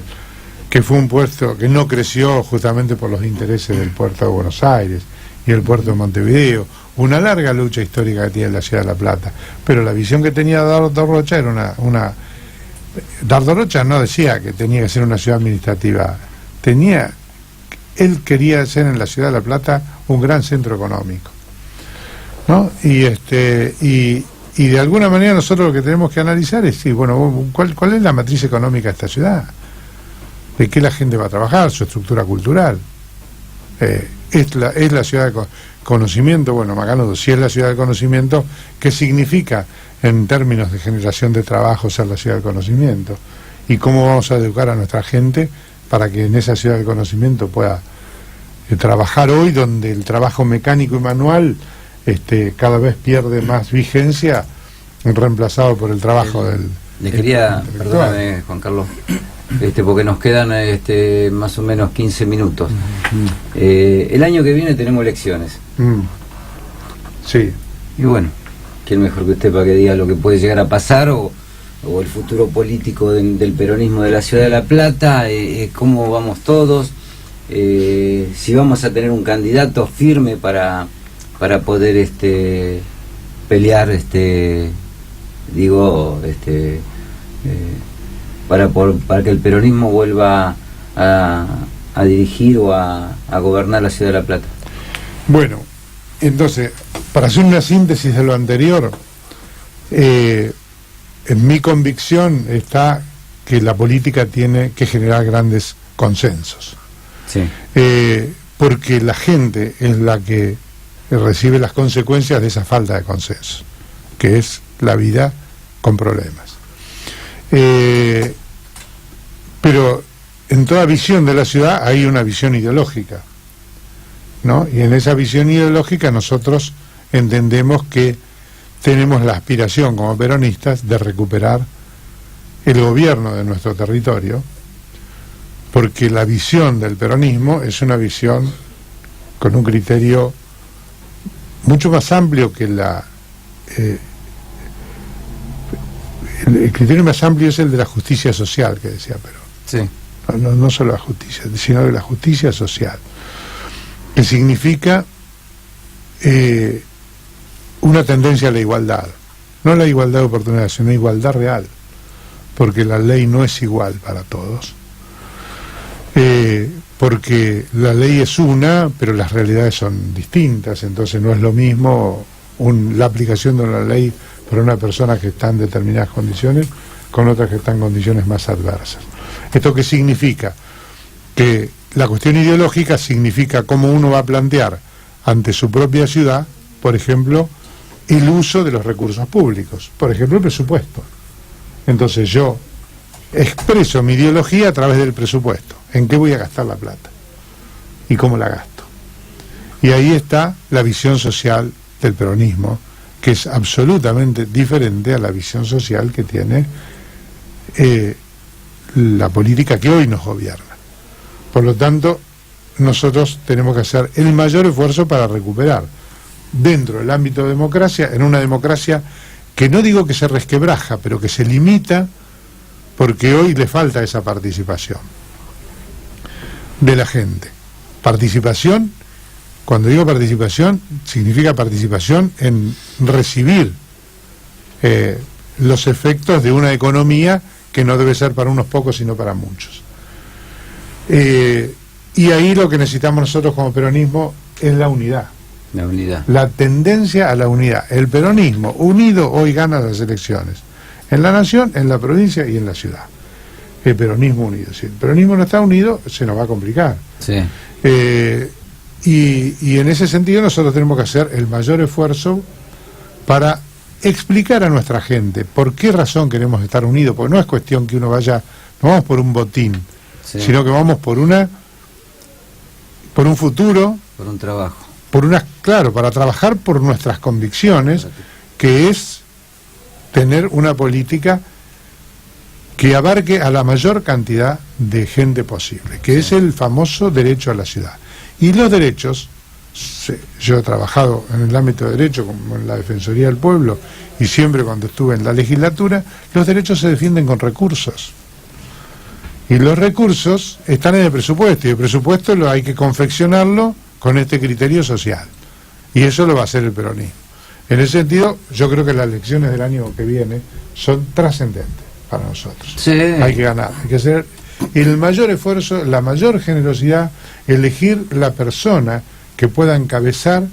que fue un puerto que no creció justamente por los intereses del puerto de Buenos Aires y el puerto de Montevideo, una larga lucha histórica que tiene la ciudad de La Plata, pero la visión que tenía Dardo Rocha era una Dardo Rocha no decía que tenía que ser una ciudad administrativa, él quería ser en la ciudad de La Plata un gran centro económico, ¿no? Y de alguna manera nosotros lo que tenemos que analizar es, sí, bueno, ¿cuál es la matriz económica de esta ciudad? ¿De qué la gente va a trabajar? Su estructura cultural. Es la ciudad de conocimiento. Bueno, Macanudo, si es la ciudad del conocimiento, ¿qué significa en términos de generación de trabajo ser la ciudad del conocimiento? ¿Y cómo vamos a educar a nuestra gente para que en esa ciudad del conocimiento pueda trabajar hoy, donde el trabajo mecánico y manual cada vez pierde más vigencia, reemplazado por el trabajo del... Le quería, intelectual? perdóname, Juan Carlos, porque nos quedan más o menos 15 minutos. El año que viene tenemos elecciones. Sí. Y bueno, ¿quién mejor que usted para que diga lo que puede llegar a pasar o el futuro político del peronismo de la ciudad de La Plata? ¿Cómo vamos todos? Si vamos a tener un candidato firme para poder pelear, para que el peronismo vuelva a dirigir o a gobernar la ciudad de La Plata. Bueno, entonces, para hacer una síntesis de lo anterior, en mi convicción está que la política tiene que generar grandes consensos. Sí. Porque la gente es la que recibe las consecuencias de esa falta de consenso, que es la vida con problemas. Pero en toda visión de la ciudad hay una visión ideológica, ¿no? Y en esa visión ideológica nosotros entendemos que tenemos la aspiración como peronistas de recuperar el gobierno de nuestro territorio, porque la visión del peronismo es una visión con un criterio mucho más amplio que el criterio más amplio es el de la justicia social, que decía Perón. Sí. No solo la justicia, sino de la justicia social, que significa una tendencia a la igualdad, no la igualdad de oportunidades, sino igualdad real, porque la ley no es igual para todos, porque la ley es una, pero las realidades son distintas, entonces no es lo mismo la aplicación de una ley para una persona que está en determinadas condiciones con otras que están en condiciones más adversas. ¿Esto qué significa? Que la cuestión ideológica significa cómo uno va a plantear ante su propia ciudad, por ejemplo, el uso de los recursos públicos, por ejemplo, el presupuesto. Entonces yo expreso mi ideología a través del presupuesto. ¿En qué voy a gastar la plata? ¿Y cómo la gasto? Y ahí está la visión social del peronismo, que es absolutamente diferente a la visión social que tiene la política que hoy nos gobierna. Por lo tanto, nosotros tenemos que hacer el mayor esfuerzo para recuperar dentro del ámbito de democracia, en una democracia que no digo que se resquebraja, pero que se limita, porque hoy le falta esa participación de la gente. Participación, cuando digo participación, significa participación en recibir los efectos de una economía que no debe ser para unos pocos, sino para muchos. Y ahí lo que necesitamos nosotros como peronismo es la unidad. La unidad. La tendencia a la unidad. El peronismo unido hoy gana las elecciones. En la nación, en la provincia y en la ciudad. El peronismo unido. Si el peronismo no está unido, se nos va a complicar. Sí. Y en ese sentido nosotros tenemos que hacer el mayor esfuerzo para explicar a nuestra gente por qué razón queremos estar unidos, porque no es cuestión que uno vaya, no vamos por un botín, Sí. sino que vamos por un futuro, Por un trabajo. claro, para trabajar por nuestras convicciones, que es tener una política que abarque a la mayor cantidad de gente posible, que es el famoso derecho a la ciudad. Y los derechos, yo he trabajado en el ámbito de derecho, como en la Defensoría del Pueblo, y siempre cuando estuve en la legislatura, los derechos se defienden con recursos. Y los recursos están en el presupuesto, y el presupuesto hay que confeccionarlo con este criterio social. Y eso lo va a hacer el peronismo. En ese sentido, yo creo que las elecciones del año que viene son trascendentes para nosotros. Sí. Hay que ganar, hay que hacer el mayor esfuerzo, la mayor generosidad, elegir la persona que pueda encabezar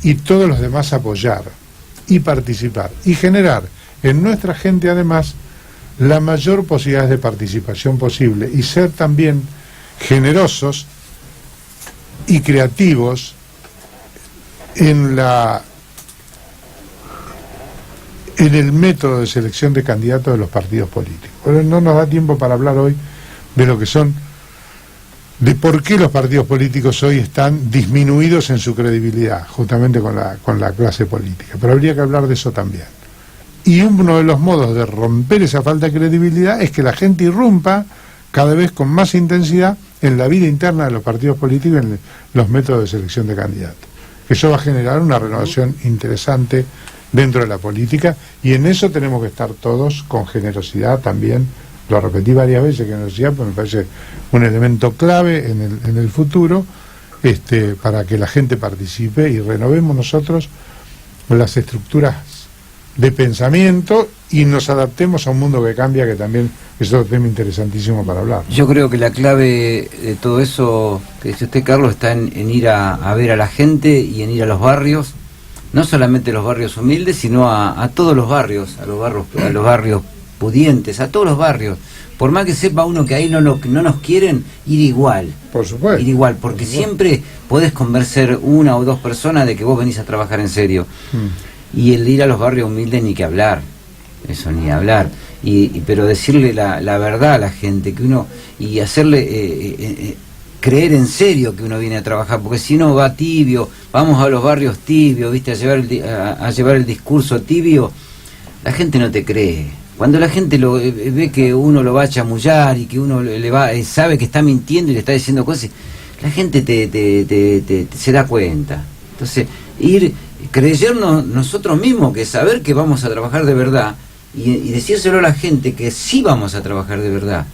y todos los demás apoyar y participar y generar en nuestra gente además la mayor posibilidad de participación posible y ser también generosos y creativos en el método de selección de candidatos de los partidos políticos. Pero no nos da tiempo para hablar hoy de lo que son, de por qué los partidos políticos hoy están disminuidos en su credibilidad, justamente con la clase política. Pero habría que hablar de eso también. Y uno de los modos de romper esa falta de credibilidad es que la gente irrumpa cada vez con más intensidad en la vida interna de los partidos políticos, en los métodos de selección de candidatos. Eso va a generar una renovación interesante dentro de la política, y en eso tenemos que estar todos con generosidad también. Lo repetí varias veces, generosidad, pues me parece un elemento clave en el futuro, para que la gente participe y renovemos nosotros las estructuras de pensamiento y nos adaptemos a un mundo que cambia, que también es otro tema interesantísimo para hablar. Yo creo que la clave de todo eso que dice usted, Carlos, está en ir a ver a la gente y en ir a los barrios, no solamente los barrios humildes, sino a todos los barrios, a los barrios pudientes, a todos los barrios. Por más que sepa uno que ahí no nos quieren, ir igual. Por supuesto. Ir igual, porque siempre podés convencer una o dos personas de que vos venís a trabajar en serio. Y el ir a los barrios humildes ni que hablar, eso ni hablar. Pero decirle la verdad a la gente, que uno, y hacerle creer en serio que uno viene a trabajar, porque si no va tibio, vamos a los barrios tibios, ¿viste? A llevar el discurso tibio, la gente no te cree. Cuando la gente ve que uno lo va a chamullar y que uno sabe que está mintiendo y le está diciendo cosas, la gente se da cuenta. Entonces, ir creyernos nosotros mismos, que saber que vamos a trabajar de verdad y decírselo a la gente que sí vamos a trabajar de verdad.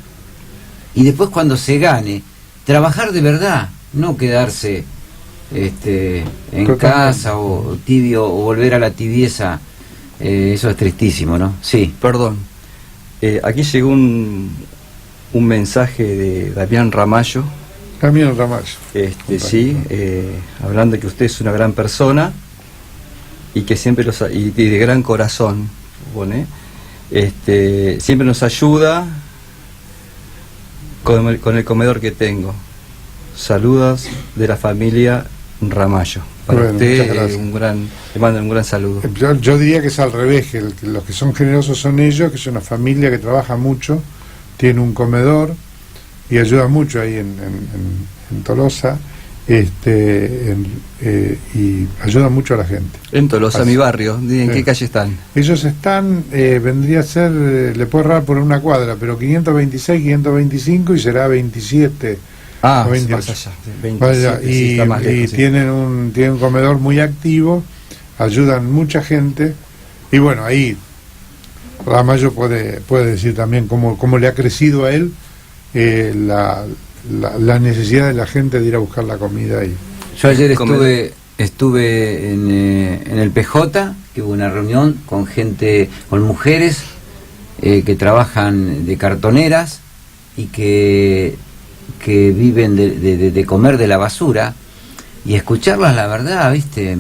Y después, cuando se gane, trabajar de verdad, no quedarse en casa o tibio, o volver a la tibieza. Eso es tristísimo, ¿no? Sí. Perdón. Aquí llegó un mensaje de Damián Ramallo. Damián Ramallo. Sí, hablando de que usted es una gran persona y que siempre y de gran corazón, ¿pone? Siempre nos ayuda con el comedor que tengo. Saludos de la familia Ramallo. Para bueno, usted le mando un gran saludo. Yo diría que es al revés, que los que son generosos son ellos, que es una familia que trabaja mucho, tiene un comedor y ayuda mucho ahí en Tolosa, y ayuda mucho a la gente. En Tolosa, mi barrio. ¿En qué calle están? Ellos están, vendría a ser, le puedo errar por una cuadra, pero 526, 525 y será 27. Ah, 28. más allá, 27, y sí, está más lejos, sí. tienen un comedor muy activo, ayudan mucha gente, y bueno, ahí Ramallo puede decir también cómo le ha crecido a él la necesidad de la gente de ir a buscar la comida. Yo ayer estuve en el PJ, que hubo una reunión con mujeres que trabajan de cartoneras y que viven de comer de la basura, y escucharlas, la verdad, viste,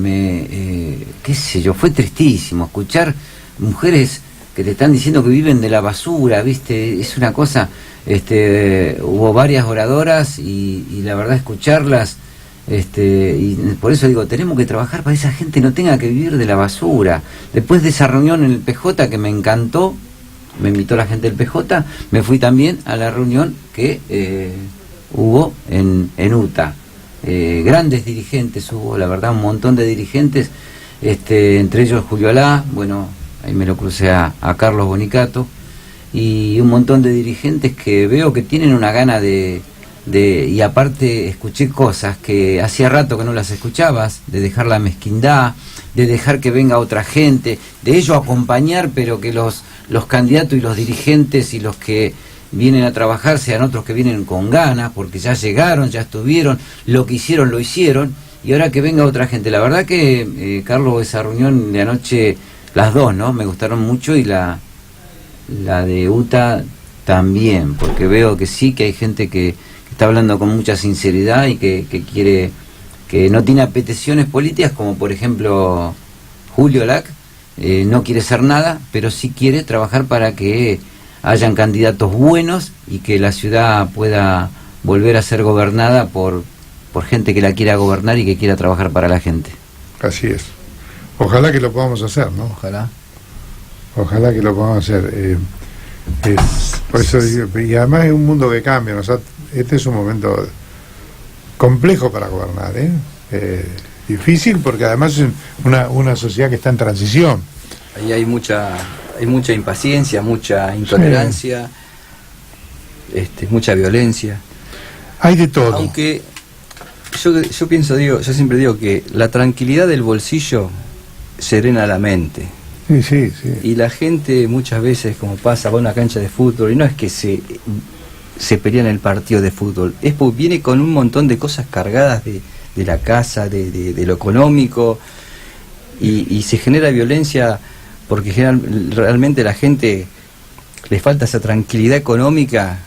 qué sé yo, fue tristísimo escuchar mujeres que te están diciendo que viven de la basura, viste, es una cosa, hubo varias oradoras y la verdad escucharlas, y por eso digo, tenemos que trabajar para que esa gente no tenga que vivir de la basura. Después de esa reunión en el PJ que me encantó, me invitó la gente del PJ, me fui también a la reunión que hubo en UTA. Grandes dirigentes hubo, la verdad, un montón de dirigentes, entre ellos Julio Alá, bueno, ahí me lo crucé a Carlos Bonicato, y un montón de dirigentes que veo que tienen una gana y aparte escuché cosas que hacía rato que no las escuchabas, de dejar la mezquindad, de dejar que venga otra gente, de ello acompañar, pero que los candidatos y los dirigentes y los que vienen a trabajar sean otros que vienen con ganas, porque ya llegaron, ya estuvieron, lo que hicieron lo hicieron, y ahora que venga otra gente. La verdad que, Carlos, esa reunión de anoche, las dos, ¿no? Me gustaron mucho, y la de UTA también, porque veo que sí, que hay gente que está hablando con mucha sinceridad y que quiere, que no tiene apeticiones políticas, como por ejemplo Julio Lac, no quiere ser nada, pero sí quiere trabajar para que hayan candidatos buenos y que la ciudad pueda volver a ser gobernada por gente que la quiera gobernar y que quiera trabajar para la gente. Así es. Ojalá que lo podamos hacer, ¿no? Ojalá que lo podamos hacer. Por eso digo, y además es un mundo que cambia, o sea, este es un momento complejo para gobernar, difícil, porque además es una sociedad que está en transición. Ahí hay mucha impaciencia, mucha intolerancia, sí. Mucha violencia. Hay de todo. Aunque yo pienso, yo siempre digo que la tranquilidad del bolsillo serena la mente. Sí, sí, sí. Y la gente muchas veces, como pasa, va a una cancha de fútbol y no es que se pelean el partido de fútbol, es porque viene con un montón de cosas cargadas de la casa, de lo económico, y se genera violencia porque realmente la gente le falta esa tranquilidad económica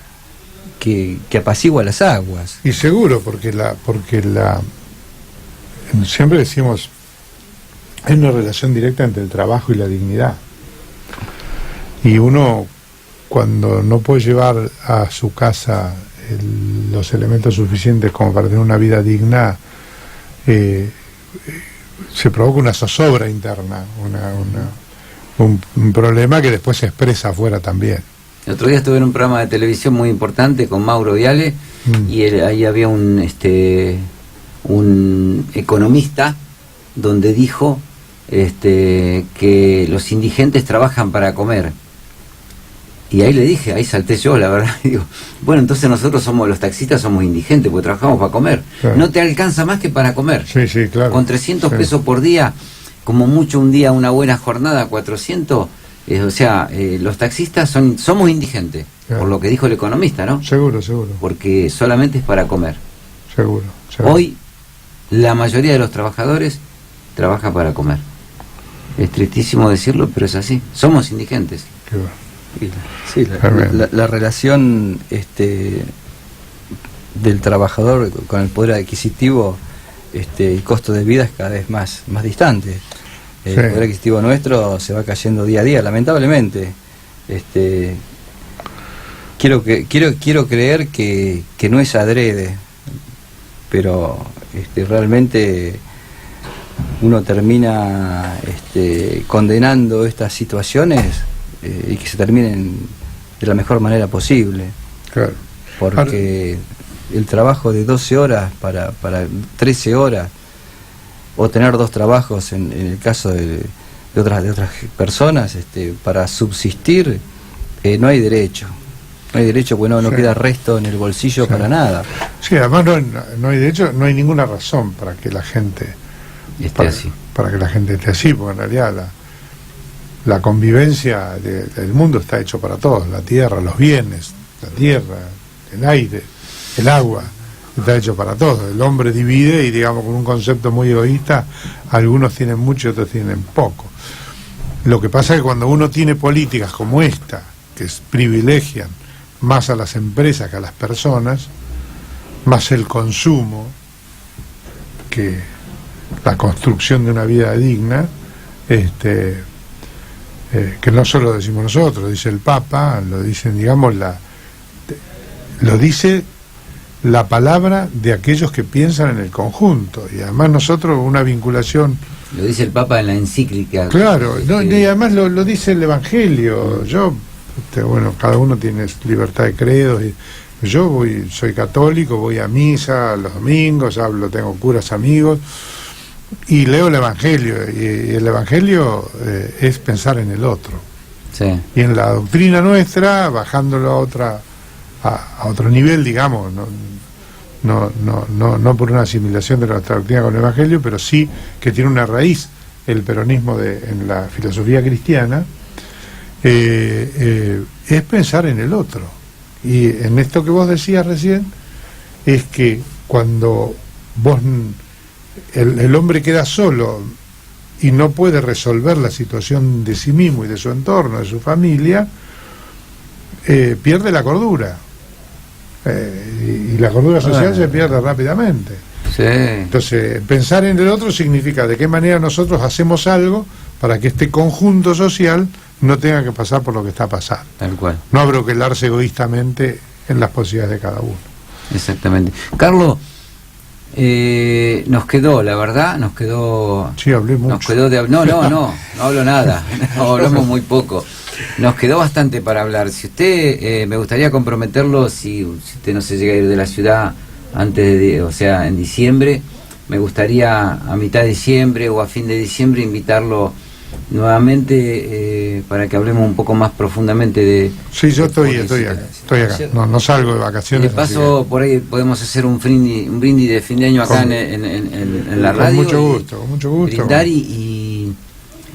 que apacigua las aguas. Y seguro, porque siempre decimos, hay una relación directa entre el trabajo y la dignidad. Y uno, cuando no puede llevar a su casa los elementos suficientes como para tener una vida digna, se provoca una zozobra interna, un problema que después se expresa afuera también. El otro día estuve en un programa de televisión muy importante con Mauro Viale, y ahí había un economista donde dijo que los indigentes trabajan para comer. Y ahí le dije, ahí salté yo, la verdad, y digo, bueno, entonces nosotros los taxistas somos indigentes, porque trabajamos para comer. Claro. No te alcanza más que para comer. Sí, sí, claro. Con 300 pesos por día, como mucho un día, una buena jornada, 400, o sea, los taxistas somos indigentes, claro, por lo que dijo el economista, ¿no? Seguro, seguro. Porque solamente es para comer. Seguro, seguro. Hoy, la mayoría de los trabajadores trabaja para comer. Es tristísimo decirlo, pero es así. Somos indigentes. Qué bueno. Sí, la relación del trabajador con el poder adquisitivo y costo de vida es cada vez más distante. El poder adquisitivo nuestro se va cayendo día a día, lamentablemente. Quiero creer que no es adrede, pero realmente uno termina condenando estas situaciones y que se terminen de la mejor manera posible. Claro. Porque el trabajo de 12 horas para 13 horas, o tener dos trabajos en el caso de otras personas, para subsistir, no hay derecho. No hay derecho, porque no queda resto en el bolsillo para nada. Sí, además no hay derecho, no hay ninguna razón para que la gente esté así. Para que la gente esté así, porque en realidad la convivencia del mundo está hecho para todos, la tierra, los bienes, la tierra, el aire, el agua, está hecho para todos. El hombre divide y, digamos, con un concepto muy egoísta, algunos tienen mucho y otros tienen poco. Lo que pasa es que cuando uno tiene políticas como esta, que privilegian más a las empresas que a las personas, más el consumo, que la construcción de una vida digna, que no solo decimos nosotros, dice el Papa, lo dicen, digamos, lo dice la palabra de aquellos que piensan en el conjunto, y además nosotros una vinculación. Lo dice el Papa en la encíclica. Claro, no, y además lo dice el Evangelio. Yo, bueno, cada uno tiene libertad de credos, y yo soy católico, voy a misa los domingos, tengo curas amigos, y leo el Evangelio, y el Evangelio es pensar en el otro. Sí. Y en la doctrina nuestra, bajándolo a otro nivel, digamos, no por una asimilación de nuestra doctrina con el Evangelio, pero sí que tiene una raíz el peronismo en la filosofía cristiana, es pensar en el otro. Y en esto que vos decías recién, es que cuando el hombre queda solo y no puede resolver la situación de sí mismo y de su entorno, de su familia, pierde la cordura. Y la cordura social se pierde rápidamente. Sí. Entonces, pensar en el otro significa de qué manera nosotros hacemos algo para que este conjunto social no tenga que pasar por lo que está pasando. Tal cual. No abroquelarse egoístamente en las posibilidades de cada uno. Exactamente. Carlos, nos quedó, la verdad, nos quedó... Sí, hablé mucho. Nos quedó no hablo nada, no, hablamos muy poco. Nos quedó bastante para hablar. Si usted, me gustaría comprometerlo, si usted no se llega a ir de la ciudad antes o sea, en diciembre, me gustaría a mitad de diciembre o a fin de diciembre invitarlo nuevamente para que hablemos un poco más profundamente de... Sí, yo estoy acá. No salgo de vacaciones. De paso, por ahí podemos hacer un brindis de fin de año acá en la radio. Con mucho gusto. Brindar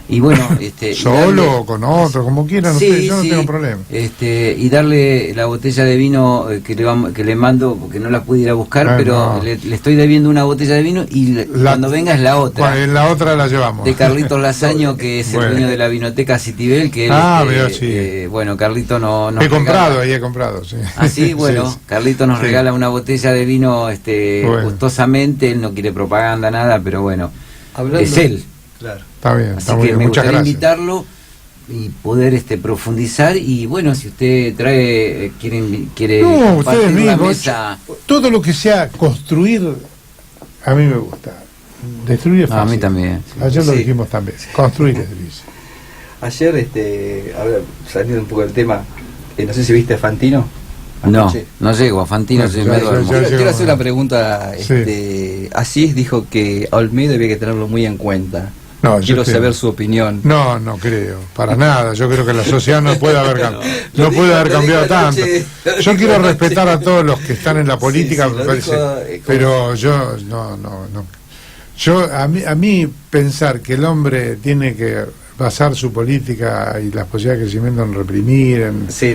y bueno, solo o con otro, como quieran, ustedes, yo no tengo problema. Y darle la botella de vino que le mando, porque no la pude ir a buscar, pero no. Le estoy debiendo una botella de vino y cuando venga es la otra. En la otra la llevamos. De Carlitos Lasaño, que es el dueño de la vinoteca Citibel, que él, bueno, Carlito no he comprado, sí. Ah, sí, bueno, sí. Carlito nos regala una botella de vino gustosamente, él no quiere propaganda, nada, pero bueno, es él. Claro. Está bien, así que me gustaría invitarlo y poder profundizar, y bueno, si usted quiere ustedes mismos, todo lo que sea construir, a mí me gusta. Destruir es fácil. A mí también. Ayer lo dijimos también. Construir es difícil. Ayer, saliendo un poco del tema, no sé si viste a Fantino. No llego a Fantino, quiero hacer una pregunta. Asís dijo que a Olmedo había que tenerlo muy en cuenta. Quiero saber su opinión. No creo, para nada. Yo creo que la sociedad no puede haber cambiado tanto. Yo quiero respetar a todos los que están en la política, me parece, pero yo no. A mí pensar que el hombre tiene que basar su política y las posibilidades de crecimiento en reprimir,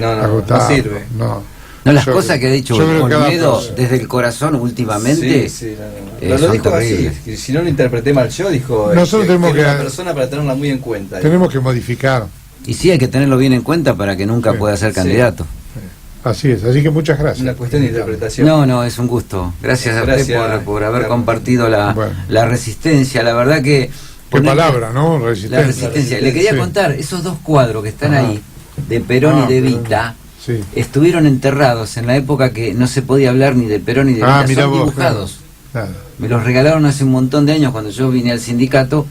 agotar, no sirve. Las cosas que ha dicho Olmedo desde el corazón últimamente. Lo dijo así. Si no lo interpreté mal yo, dijo nosotros tenemos que una persona para tenerla muy en cuenta. Tenemos que modificar. Y sí, hay que tenerlo bien en cuenta para que nunca pueda ser candidato. Así es, así que muchas gracias. Una cuestión de interpretación. No, es un gusto. Gracias a usted por haber compartido la resistencia. La verdad que... Qué palabra, ¿no? Resistencia. La resistencia. Le quería contar, esos dos cuadros que están ahí, de Perón y de Evita, estuvieron enterrados en la época que no se podía hablar ni de Perón ni de Evita, son dibujados. Claro. Me los regalaron hace un montón de años cuando yo vine al sindicato.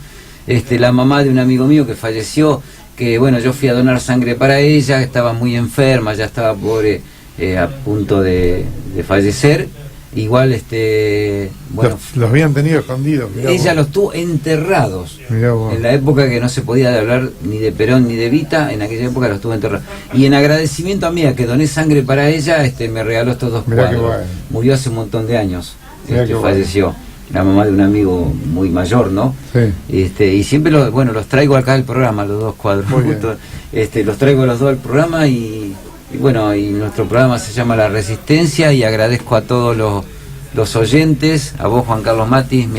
La mamá de un amigo mío que falleció, que bueno, yo fui a donar sangre para ella, estaba muy enferma, ya estaba pobre, a punto de fallecer. Igual, bueno, los habían tenido escondidos. Ella los tuvo enterrados. En la época que no se podía hablar ni de Perón ni de Evita, en aquella época los tuvo enterrados. Y en agradecimiento a mí, a que doné sangre para ella, me regaló estos dos cuadros. Murió hace un montón de años, falleció. La mamá de un amigo muy mayor, ¿no? Sí. Y siempre los traigo acá al programa, los dos cuadros. Los traigo los dos al programa y bueno, y nuestro programa se llama La Resistencia, y agradezco a todos los oyentes, a vos, Juan Carlos Matis.